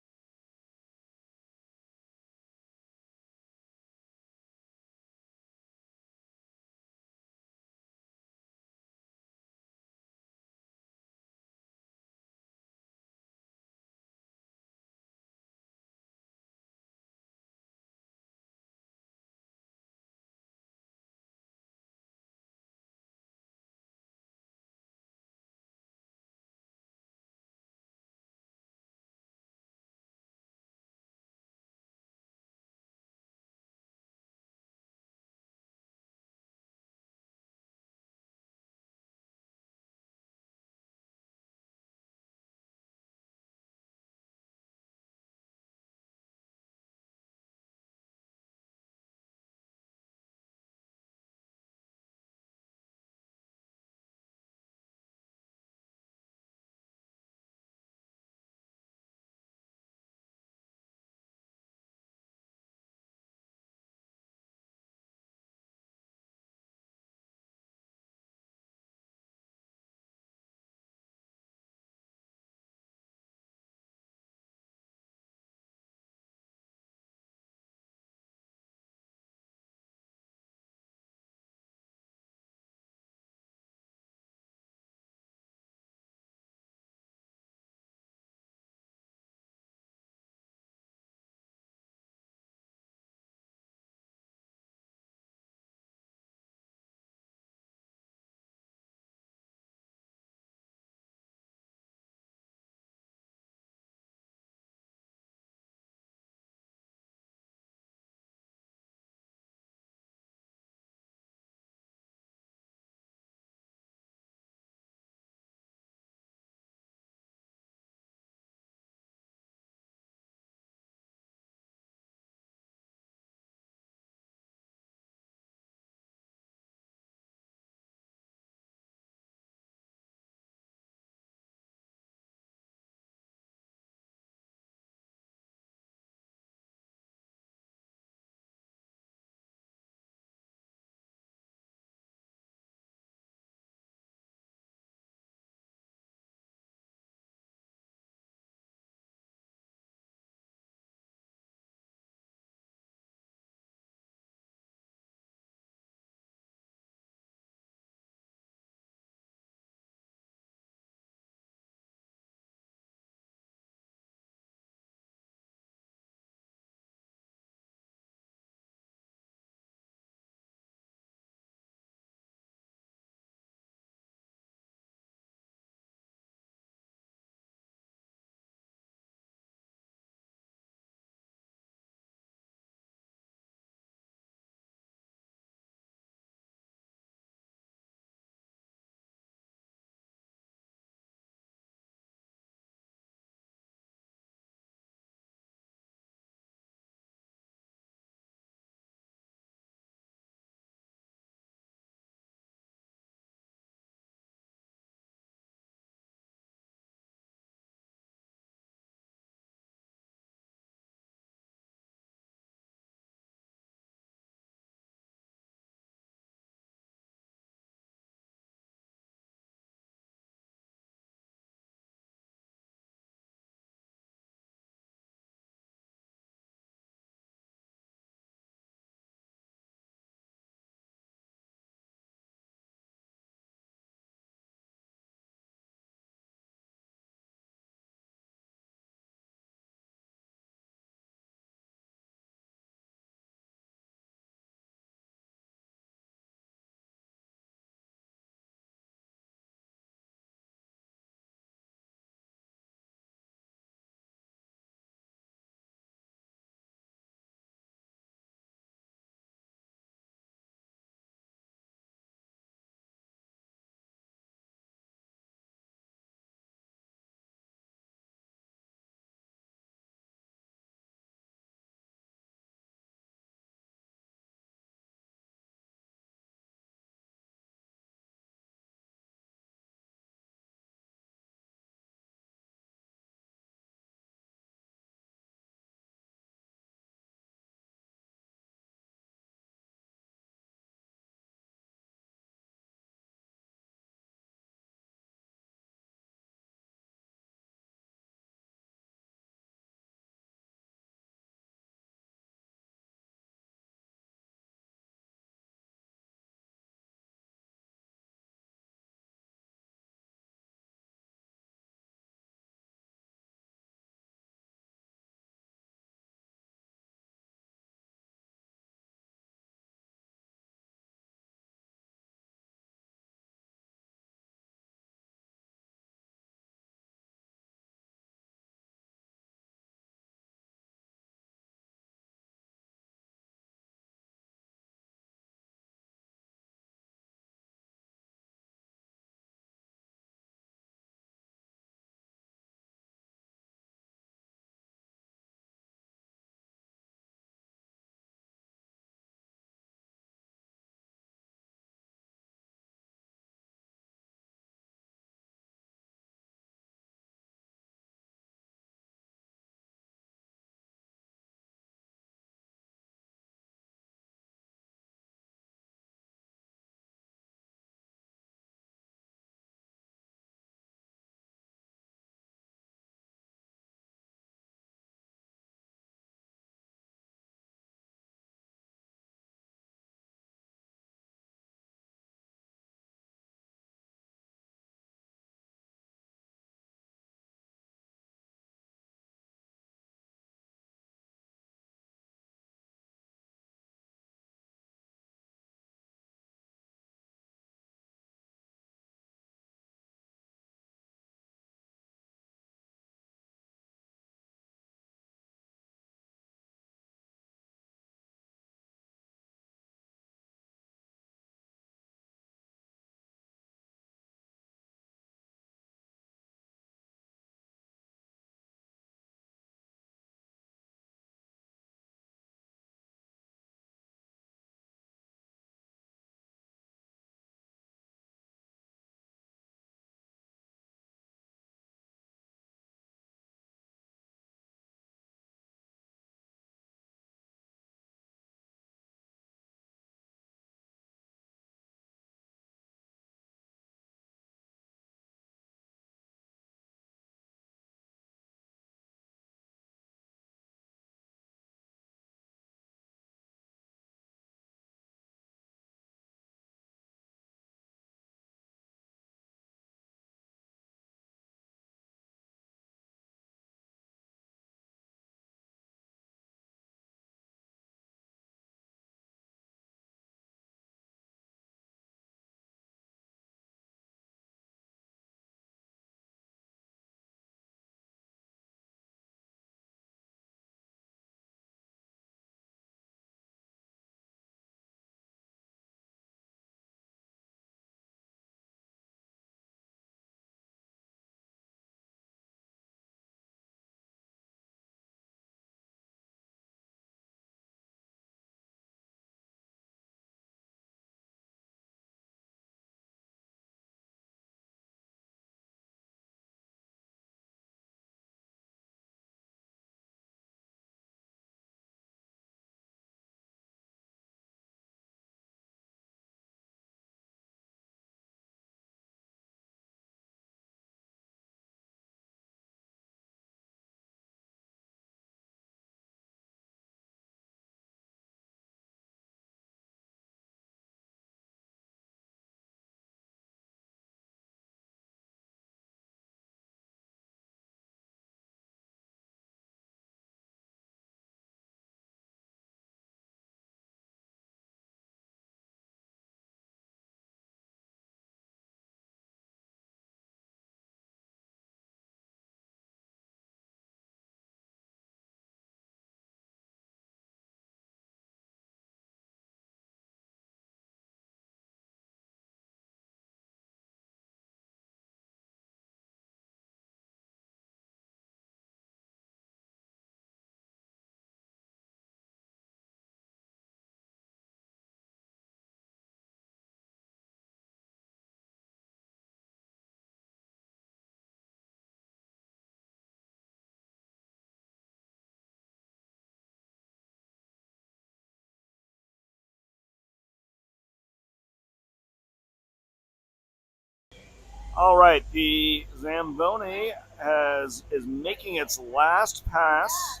All right, the Zamboni is making its last pass.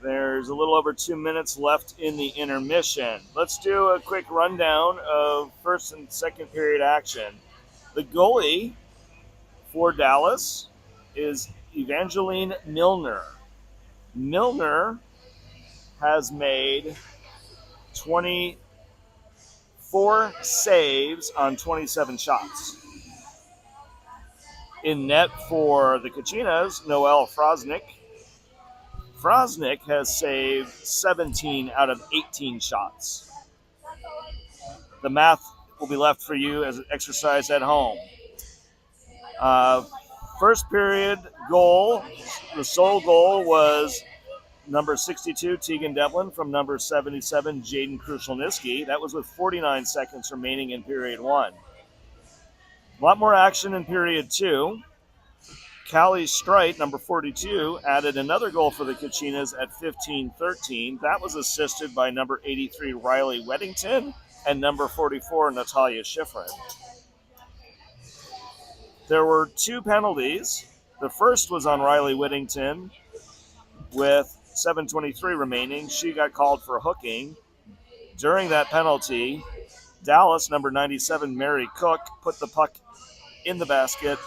There's a little over 2 minutes left in the intermission. Let's do a quick rundown of first and second period action. The goalie for Dallas is Evangeline Milner. Milner has made 24 saves on 27 shots. In net for the Kachinas, Noel Frosnick. Frosnick has saved 17 out of 18 shots. The math will be left for you as an exercise at home. First period goal, the sole goal was number 62, Tegan Devlin, from number 77, Jaden Krushelniski. That was with 49 seconds remaining in period one. A lot more action in period two. Callie Streit, number 42, added another goal for the Kachinas at 15-13. That was assisted by number 83, Riley Weddington, and number 44, Natalia Schifrin. There were two penalties. The first was on Riley Whittington with 7:23 remaining. She got called for hooking. During that penalty, Dallas, number 97, Mary Cook, put the puck in the basket,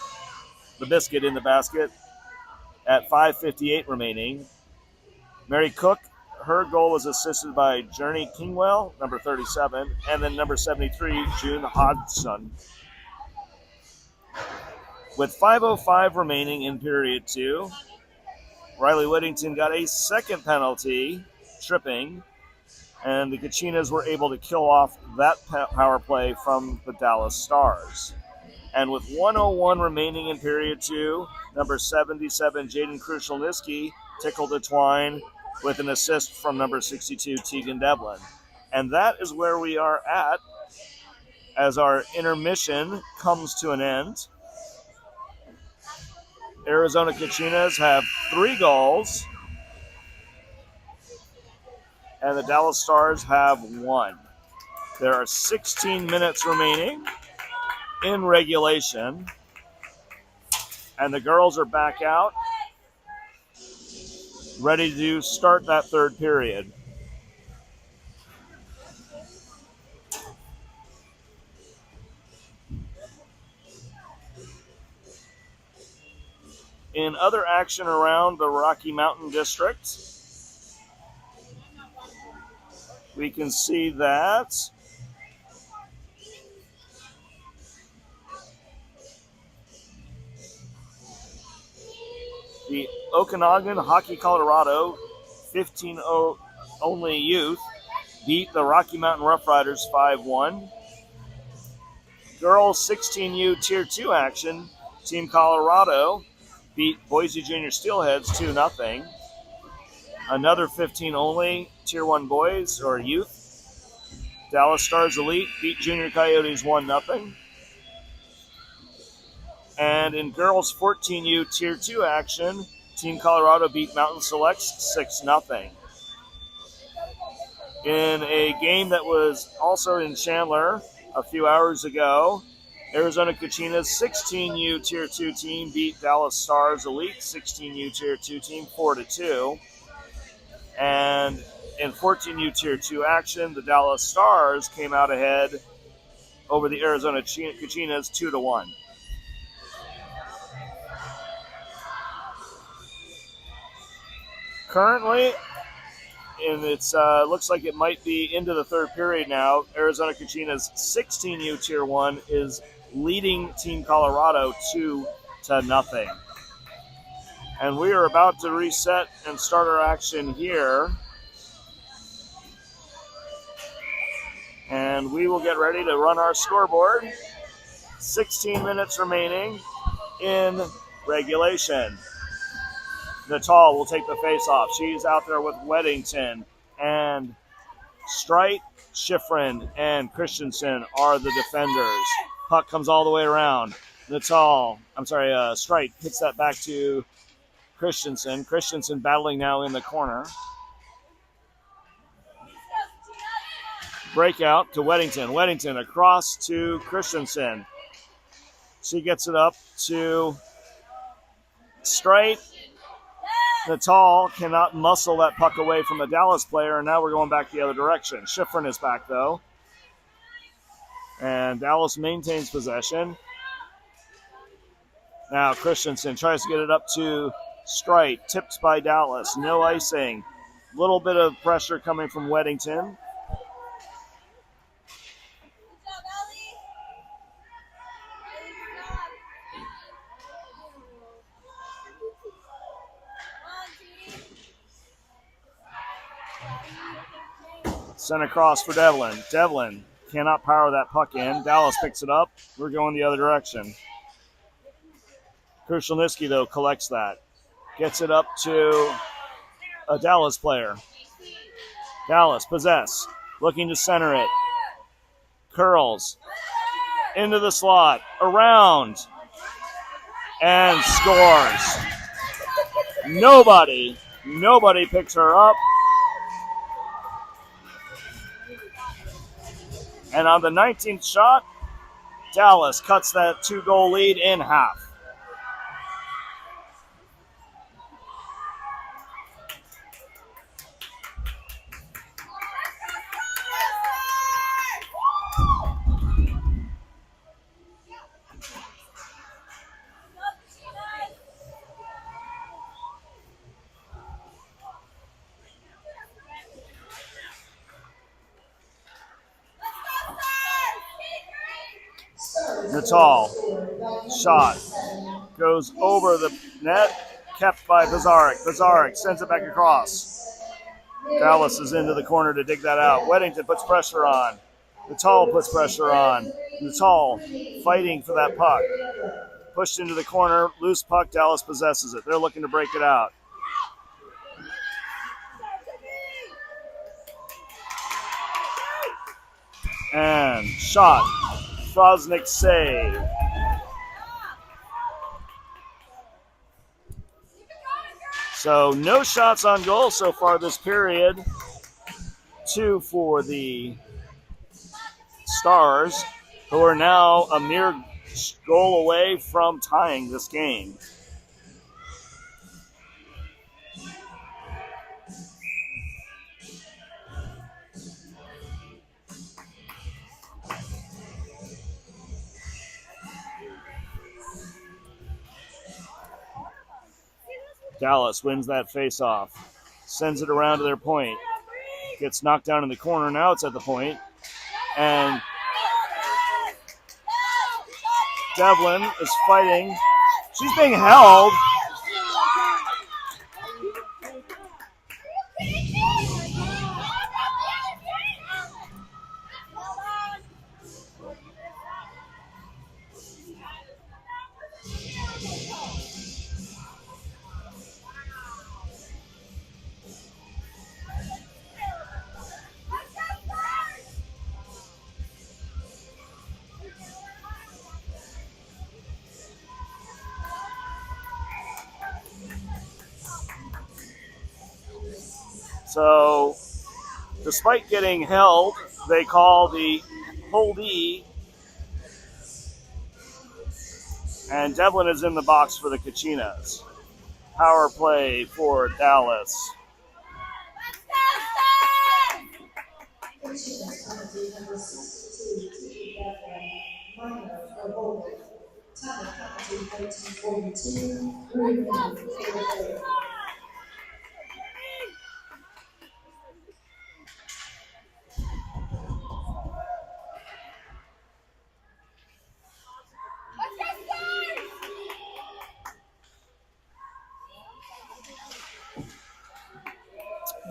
the biscuit in the basket at 5:58 remaining. Mary Cook, her goal was assisted by Journey Kingwell, number 37, and then number 73, June Hodgson. With 5:05 remaining in period two, Riley Whittington got a second penalty, tripping, and the Kachinas were able to kill off that power play from the Dallas Stars. And with 1:01 remaining in period two, number 77, Jaden Krushelniski, tickled the twine with an assist from number 62, Tegan Devlin. And that is where we are at as our intermission comes to an end. Arizona Kachinas have 3 goals, and the Dallas Stars have 1. There are 16 minutes remaining in regulation, and the girls are back out, ready to start that third period. In other action around the Rocky Mountain District, we can see that the Okanagan Hockey Colorado 15-0 only youth beat the Rocky Mountain Rough Riders 5-1. Girls 16U Tier 2 action, Team Colorado beat Boise Junior Steelheads 2-0. Another 15 only Tier 1 boys or youth, Dallas Stars Elite beat Junior Coyotes 1-0. And in girls 14U Tier 2 action, Team Colorado beat Mountain Selects 6-0. In a game that was also in Chandler a few hours ago, Arizona Kachinas 16U Tier 2 team beat Dallas Stars Elite 16U Tier 2 team 4-2. And in 14U Tier 2 action, the Dallas Stars came out ahead over the Arizona Kachinas 2-1. Currently, and it looks like it might be into the third period now, Arizona Kachinas 16U Tier 1 is leading Team Colorado 2-0. And we are about to reset and start our action here. And we will get ready to run our scoreboard. 16 minutes remaining in regulation. Natal will take the face-off. She's out there with Weddington, and Streit, Schifrin, and Christensen are the defenders. Puck comes all the way around. Streit hits that back to Christensen. Christensen battling now in the corner. Breakout to Weddington. Weddington across to Christensen. She gets it up to straight. Natal cannot muscle that puck away from a Dallas player, and now we're going back the other direction. Schifrin is back, though. And Dallas maintains possession. Now Christensen tries to get it up to Strite. Tipped by Dallas. No icing. Little bit of pressure coming from Weddington. Sent across for Devlin. Devlin cannot power that puck in. Dallas picks it up. We're going the other direction. Krushelnyski, though, collects that. Gets it up to a Dallas player. Dallas, possess. Looking to center it. Curls. Into the slot. Around. And scores. Nobody picks her up. And on the 19th shot, Dallas cuts that 2-goal lead in half. Natal, shot, goes over the net, kept by Pizarnik. Pizarnik sends it back across. Dallas is into the corner to dig that out. Weddington puts pressure on. Natal puts pressure on. Natal fighting for that puck. Pushed into the corner, loose puck, Dallas possesses it. They're looking to break it out. And shot. Fosnick save. So no shots on goal so far this period. 2 for the Stars, who are now a mere goal away from tying this game. Dallas wins that face-off. Sends it around to their point. Gets knocked down in the corner. Now it's at the point. And Devlin is fighting. She's being held. So, despite getting held, they call the holdee. And Devlin is in the box for the Kachinas. Power play for Dallas.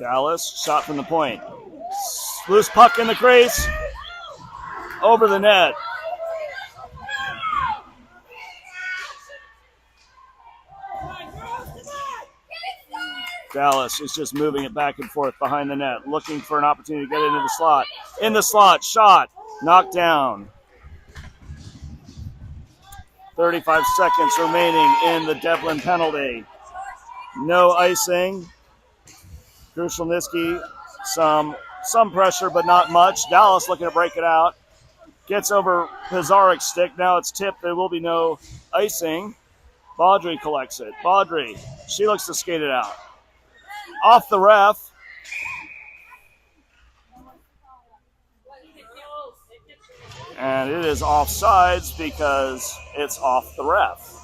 Dallas, shot from the point. Loose puck in the crease. Over the net. Dallas is just moving it back and forth behind the net, looking for an opportunity to get into the slot. In the slot, shot, knocked down. 35 seconds remaining in the Devlin penalty. No icing. Krushelnyski, some pressure, but not much. Dallas looking to break it out. Gets over Pizarrek's stick. Now it's tipped. There will be no icing. Baudry collects it. Baudry, she looks to skate it out. Off the ref. And it is offsides because it's off the ref.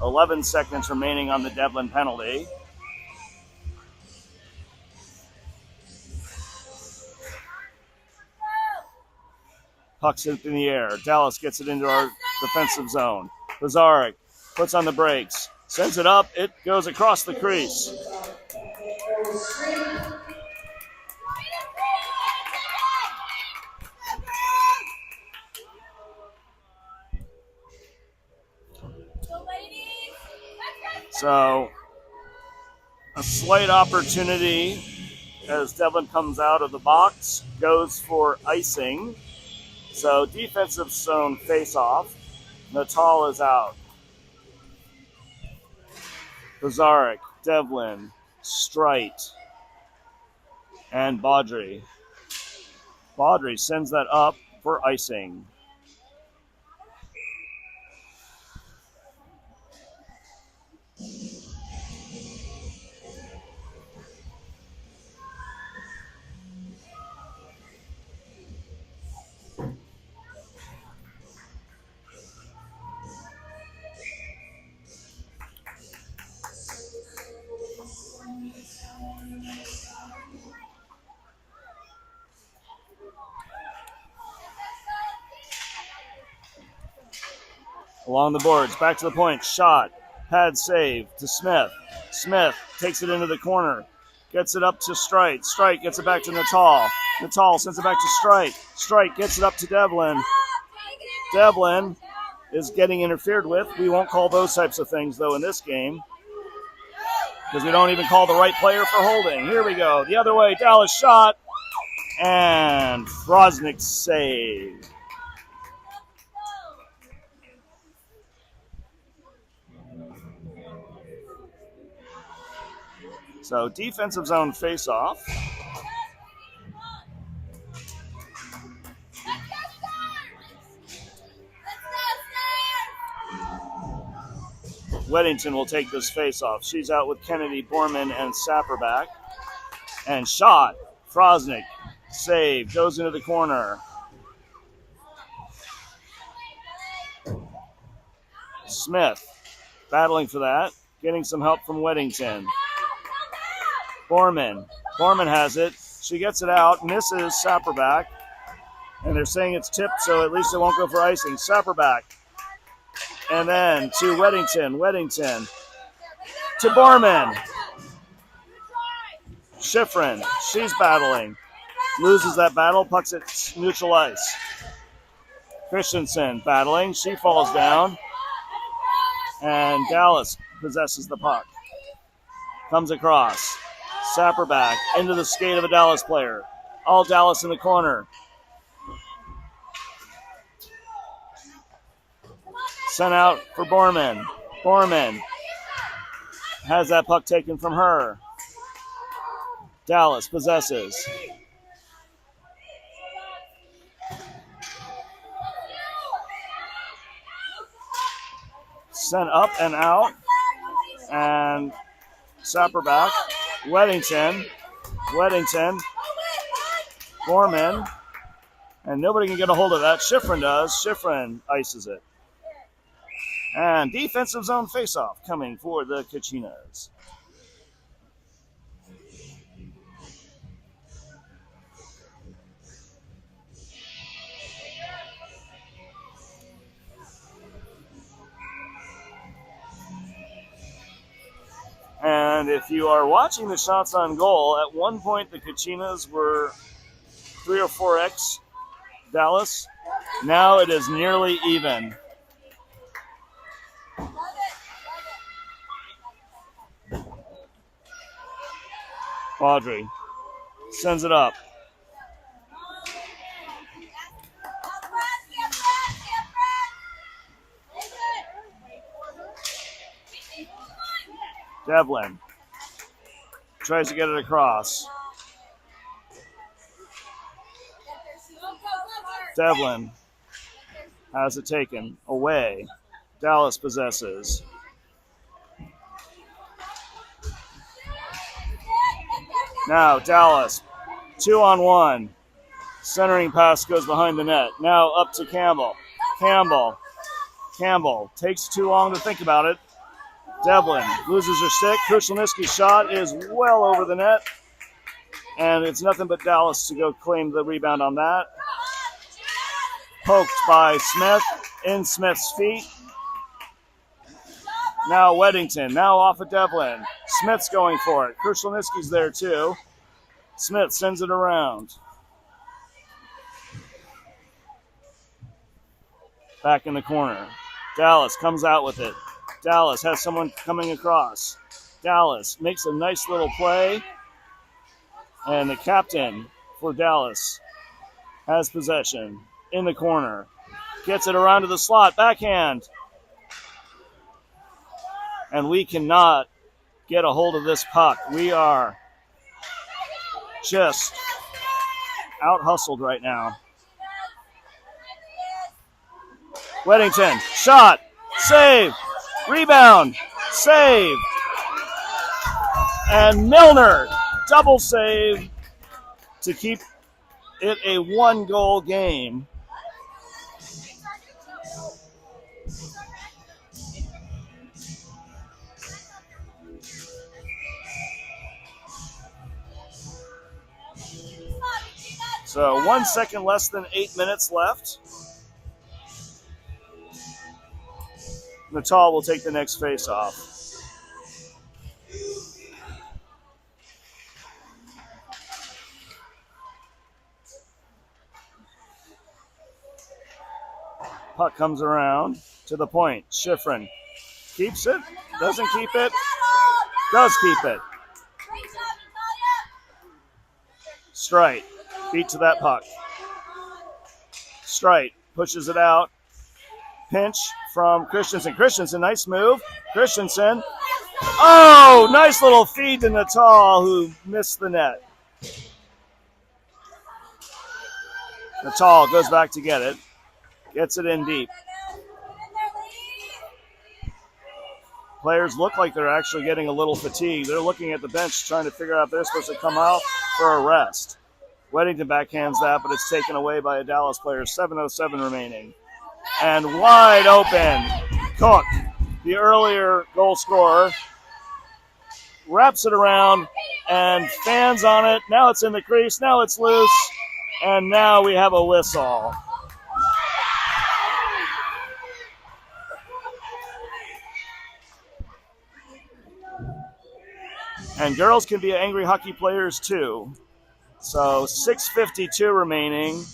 11 seconds remaining on the Devlin penalty. Puck's up in the air. Dallas gets it into our defensive zone. Pizarrik puts on the brakes. Sends it up. It goes across the crease. So, a slight opportunity as Devlin comes out of the box, goes for icing. So, defensive zone face-off. Natal is out. Pizarrik, Devlin, Strite, and Baudry. Baudry sends that up for icing. Along the boards, back to the point, shot, pad save to Smith. Smith takes it into the corner, gets it up to Strite. Strite gets it back to Natal. Natal sends it back to Strite. Strite gets it up to Devlin. Devlin is getting interfered with. We won't call those types of things, though, in this game because we don't even call the right player for holding. Here we go. The other way, Dallas shot, and Frosnick save. So defensive zone face-off. Weddington will take this face-off. She's out with Kennedy, Borman, and Sapperback. And shot. Frosnick. Save. Goes into the corner. Smith battling for that. Getting some help from Weddington. Borman. Borman has it. She gets it out. Misses Sapperback. And they're saying it's tipped, so at least it won't go for icing. Sapperback. And then to Weddington. Weddington. To Borman. Schifrin. She's battling. Loses that battle. Pucks it neutral ice. Christensen battling. She falls down. And Dallas possesses the puck. Comes across. Sapperback into the skate of a Dallas player. All Dallas in the corner. Sent out for Borman. Borman has that puck taken from her. Dallas possesses. Sent up and out. And Sapperback. Weddington. Borman. And nobody can get a hold of that. Schifrin does. Schifrin ices it. And defensive zone faceoff coming for the Kachinas. And if you are watching the shots on goal, at one point the Kachinas were 3 or 4x Dallas. Now it is nearly even. Baudry sends it up. Devlin tries to get it across. Devlin has it taken away. Dallas possesses. Now Dallas, 2-on-1. Centering pass goes behind the net. Now up to Campbell. Campbell takes too long to think about it. Devlin loses her stick. Krushelnicki's shot is well over the net. And it's nothing but Dallas to go claim the rebound on that. Poked by Smith. In Smith's feet. Now Weddington. Now off of Devlin. Smith's going for it. Krushelnicki's there too. Smith sends it around. Back in the corner. Dallas comes out with it. Dallas has someone coming across. Dallas makes a nice little play. And the captain for Dallas has possession in the corner. Gets it around to the slot. Backhand. And we cannot get a hold of this puck. We are just out-hustled right now. Weddington, shot, save, rebound, save. And Milner, double save to keep it a one-goal game. So 1 second less than 8 minutes left. Natal will take the next face-off. Puck comes around to the point. Schifrin keeps it, doesn't keep it, does keep it. Strite beat to that puck. Strite pushes it out. Pinch from Christensen. Christensen, nice move. Christensen. Oh, nice little feed to Natal, who missed the net. Natal goes back to get it. Gets it in deep. Players look like they're actually getting a little fatigued. They're looking at the bench trying to figure out if they're supposed to come out for a rest. Weddington backhands that, but it's taken away by a Dallas player. 7:07 remaining. And wide open. Cook, the earlier goal scorer, wraps it around and fans on it. Now it's in the crease. Now it's loose. And now we have a whistle. And girls can be angry hockey players too. So 6:52 remaining.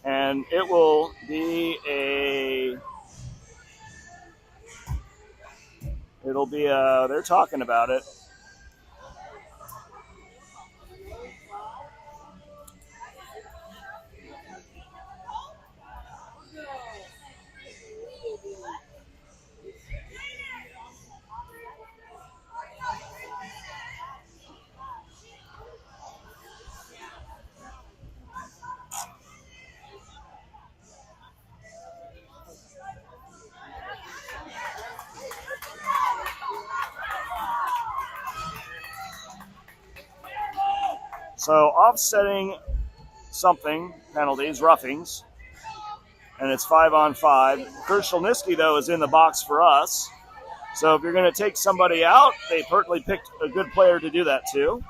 And it will be they're talking about it. So offsetting something, penalties, roughings, and it's 5-on-5. Krushelnicki, though, is in the box for us. So if you're going to take somebody out, they certainly picked a good player to do that too.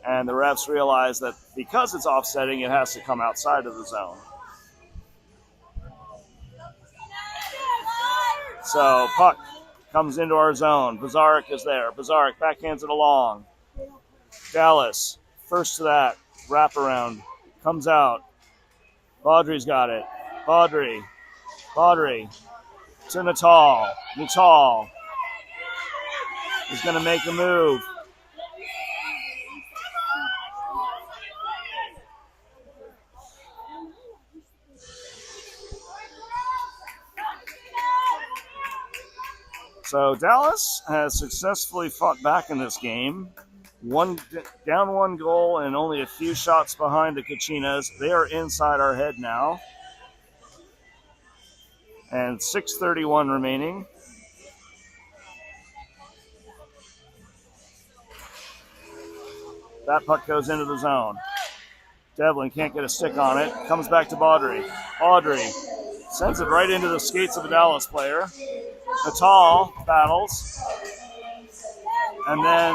And the refs realize that because it's offsetting, it has to come outside of the zone. So puck comes into our zone. Bazarek is there. Bazarek backhands it along. Dallas, first to that. Wraparound. Comes out. Baudry's got it. Baudry to Natal. Natal is going to make a move. So Dallas has successfully fought back in this game. Down 1 goal and only a few shots behind the Kachinas. They are inside our head now. And 6:31 remaining. That puck goes into the zone. Devlin can't get a stick on it. Comes back to Baudry. Baudry sends it right into the skates of a Dallas player. Natal battles. And then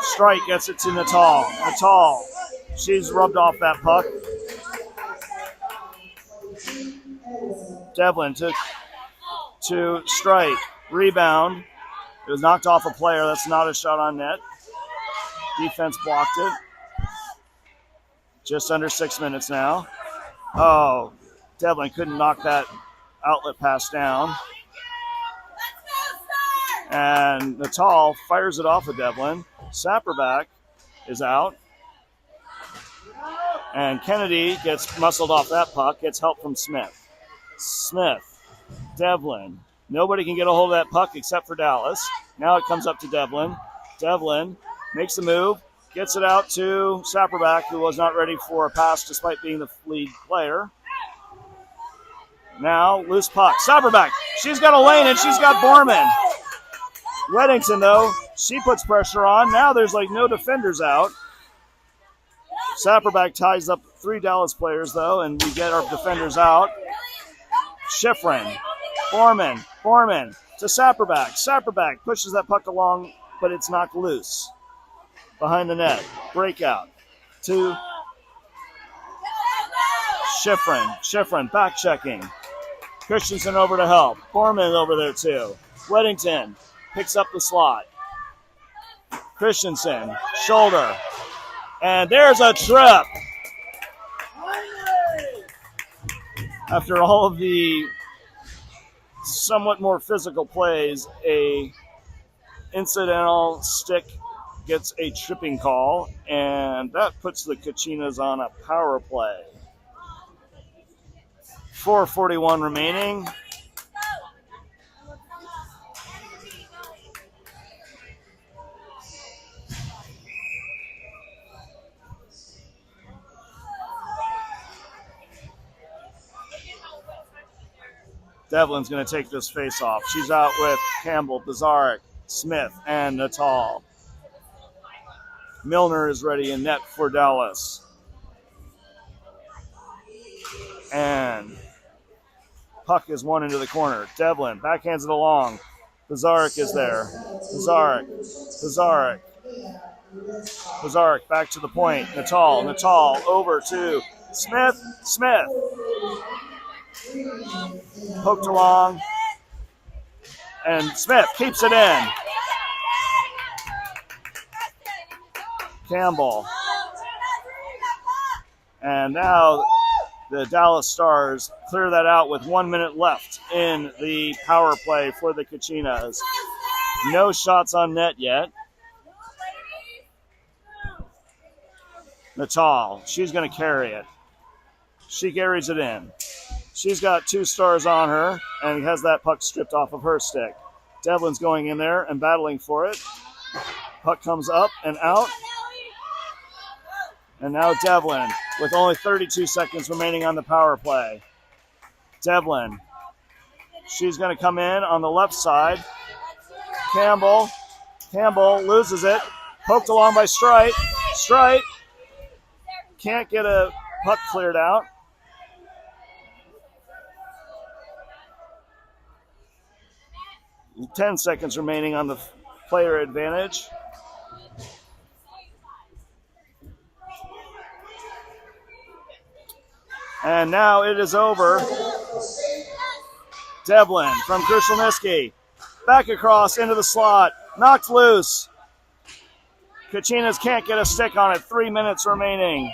Strike gets it to Natal. Natal, she's rubbed off that puck. Devlin to Strike. Rebound. It was knocked off a player. That's not a shot on net. Defense blocked it. Just under 6 minutes now. Oh, Devlin couldn't knock that outlet pass down. And Natal fires it off of Devlin. Sapperback is out. And Kennedy gets muscled off that puck. Gets help from Smith. Smith. Devlin. Nobody can get a hold of that puck except for Dallas. Now it comes up to Devlin. Devlin makes the move. Gets it out to Sapperback, who was not ready for a pass despite being the lead player. Now, loose puck. Sapperback. She's got a lane and she's got Borman. Weddington, though, she puts pressure on. Now there's like no defenders out. Sapperback ties up 3 Dallas players, though, and we get our defenders out. Schifrin. Borman to Sapperback. Sapperback pushes that puck along, but it's knocked loose. Behind the net. Breakout to Schifrin. Schifrin back checking. Christensen over to help. Borman over there too. Weddington picks up the slot. Christensen, shoulder. And there's a trip. After all of the somewhat more physical plays, a incidental stick gets a tripping call, and that puts the Kachinas on a power play. 4:41 remaining. Devlin's going to take this face off. She's out with Campbell, Bazarek, Smith, and Natal. Milner is ready in net for Dallas. And puck is won into the corner. Devlin backhands it along. Bazarek is there. Bazarek back to the point. Natal over to Smith. Poked along. And Smith keeps it in. Campbell. And now the Dallas Stars clear that out with 1 minute left in the power play for the Kachinas. No shots on net yet. Natal, she's going to carry it. She carries it in. She's got 2 stars on her and has that puck stripped off of her stick. Devlin's going in there and battling for it. Puck comes up and out. And now Devlin with only 32 seconds remaining on the power play. Devlin. She's going to come in on the left side. Campbell loses it. Poked along by Strite. Strite can't get a puck cleared out. Ten seconds remaining on the player advantage. And now it is over. Devlin from Krushelnicki. Back across into the slot. Knocked loose. Kachinas can't get a stick on it. 3 minutes remaining.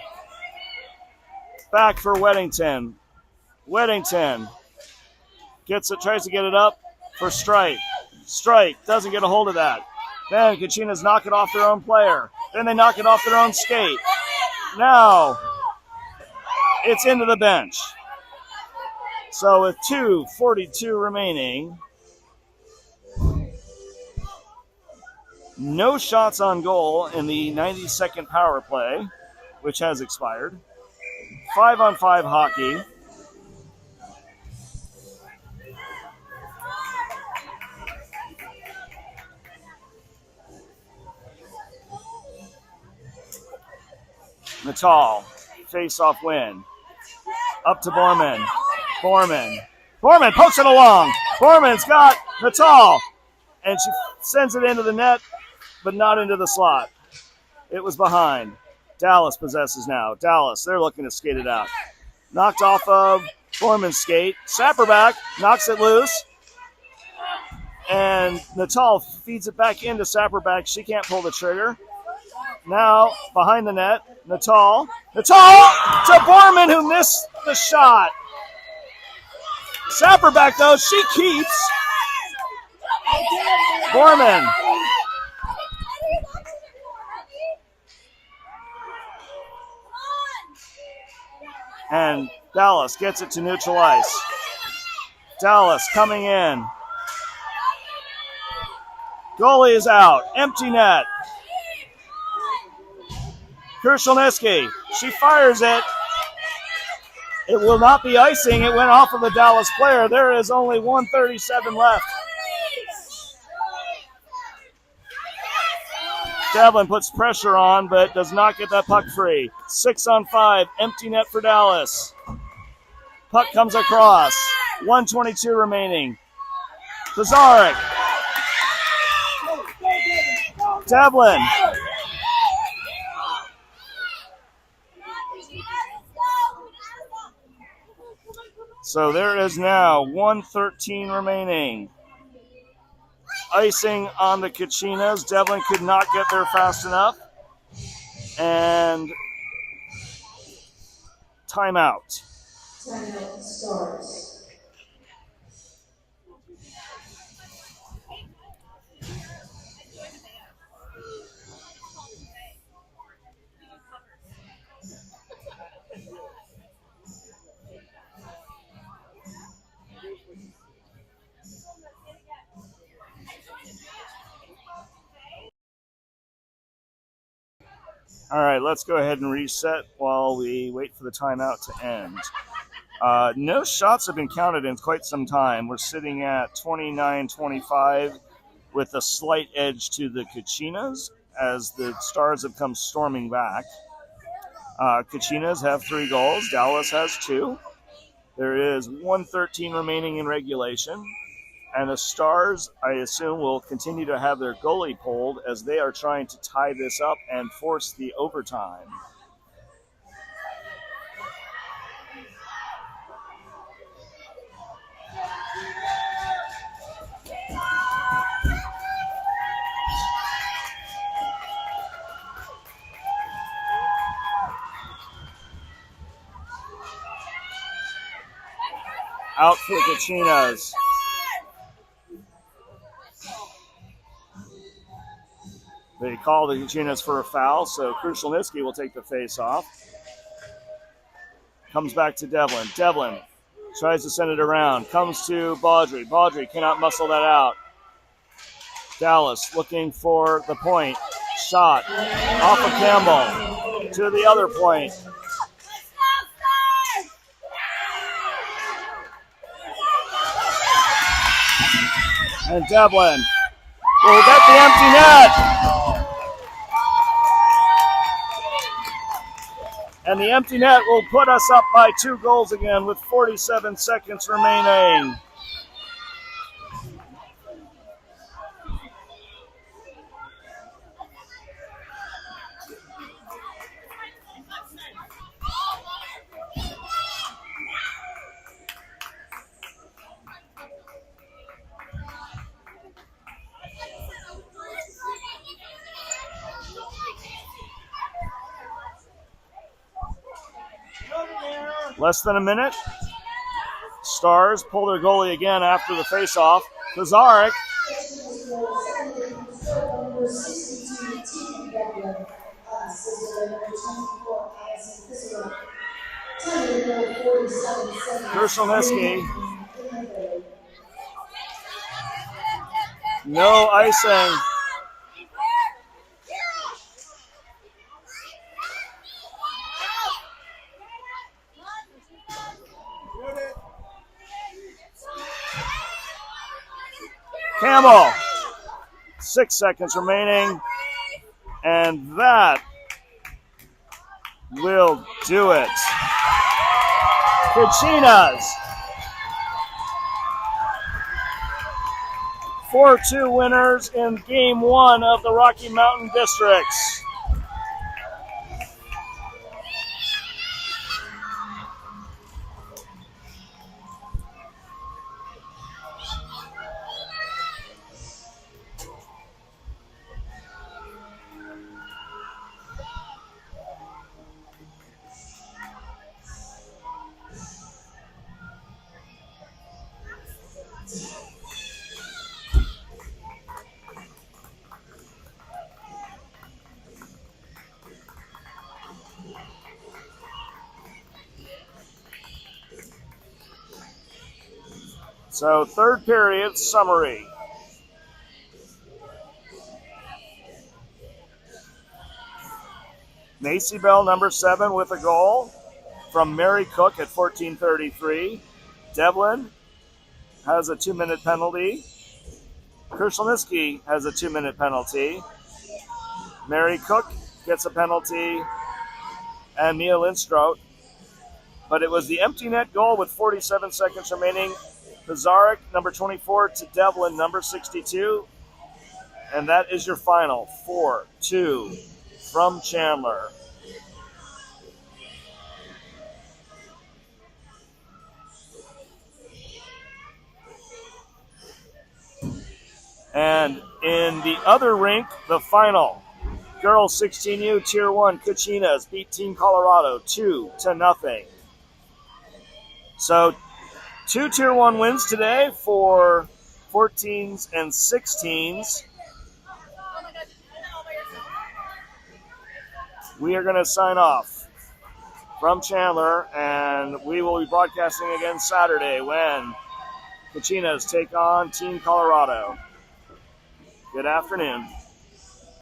Back for Weddington. Weddington gets it, tries to get it up for Strike. Strike doesn't get a hold of that. Then Kachinas knock it off their own player. Then they knock it off their own skate. Now it's into the bench. So with 2:42 remaining, No shots on goal in the 90-second power play, which has expired. 5-on-5 hockey. Natal, face-off win. Up to Borman. Borman pokes it along. Borman's got Natal, and she sends it into the net, but not into the slot. It was behind. Dallas possesses now. Dallas, they're looking to skate it out. Knocked off of Borman's skate. Sapperback knocks it loose. And Natal feeds it back into Sapperback. She can't pull the trigger. Now, behind the net, Natal to Borman, who missed the shot. Sapperback, though, she keeps. Borman. And Dallas gets it to neutral ice. Dallas coming in. Goalie is out. Empty net. Krushelnicki. She fires it. It will not be icing. It went off of the Dallas player. There is only 1:37 left. Devlin puts pressure on, but does not get that puck free. 6-on-5. Empty net for Dallas. Puck comes across. 1:22 remaining. Pizarnik. Devlin. So there is now 1:13 remaining. Icing on the Kachinas. Devlin could not get there fast enough. And timeout.
Timeout starts.
All right, let's go ahead and reset while we wait for the timeout to end. No shots have been counted in quite some time. We're sitting at 29-25 with a slight edge to the Kachinas as the Stars have come storming back. Kachinas have 3 goals. Dallas has 2. There is 1:13 remaining in regulation. And the Stars, I assume, will continue to have their goalie pulled as they are trying to tie this up and force the overtime. Out for Kachinas. They call the Kachinas for a foul, so Krushelnicki will take the face off. Comes back to Devlin. Devlin tries to send it around. Comes to Baudry. Baudry cannot muscle that out. Dallas looking for the point. Shot off of Campbell to the other point. And Devlin will get the empty net. And the empty net will put us up by 2 goals again with 47 seconds remaining. Less than a minute. Stars pull their goalie again after the face-off. Pizarnik. Krushelnicki. No icing. Campbell. 6 seconds remaining. And that will do it. Kachinas 4-2 winners in Game 1 of the Rocky Mountain Districts. So third period summary. Macy Bell, number 7, with a goal from Mary Cook at 14:33. Devlin has a 2-minute penalty. Kershalinsky has a 2-minute penalty. Mary Cook gets a penalty, and Mia Lindström. But it was the empty net goal with 47 seconds remaining. Pizarnik, number 24, to Devlin, number 62. And that is your final, 4-2 from Chandler. And in the other rink, the final. Girls 16U Tier 1 Kachinas beat Team Colorado 2-0. So 2 Tier 1 wins today for 14s and 16s. We are going to sign off from Chandler, and we will be broadcasting again Saturday when Kachinas take on Team Colorado. Good afternoon.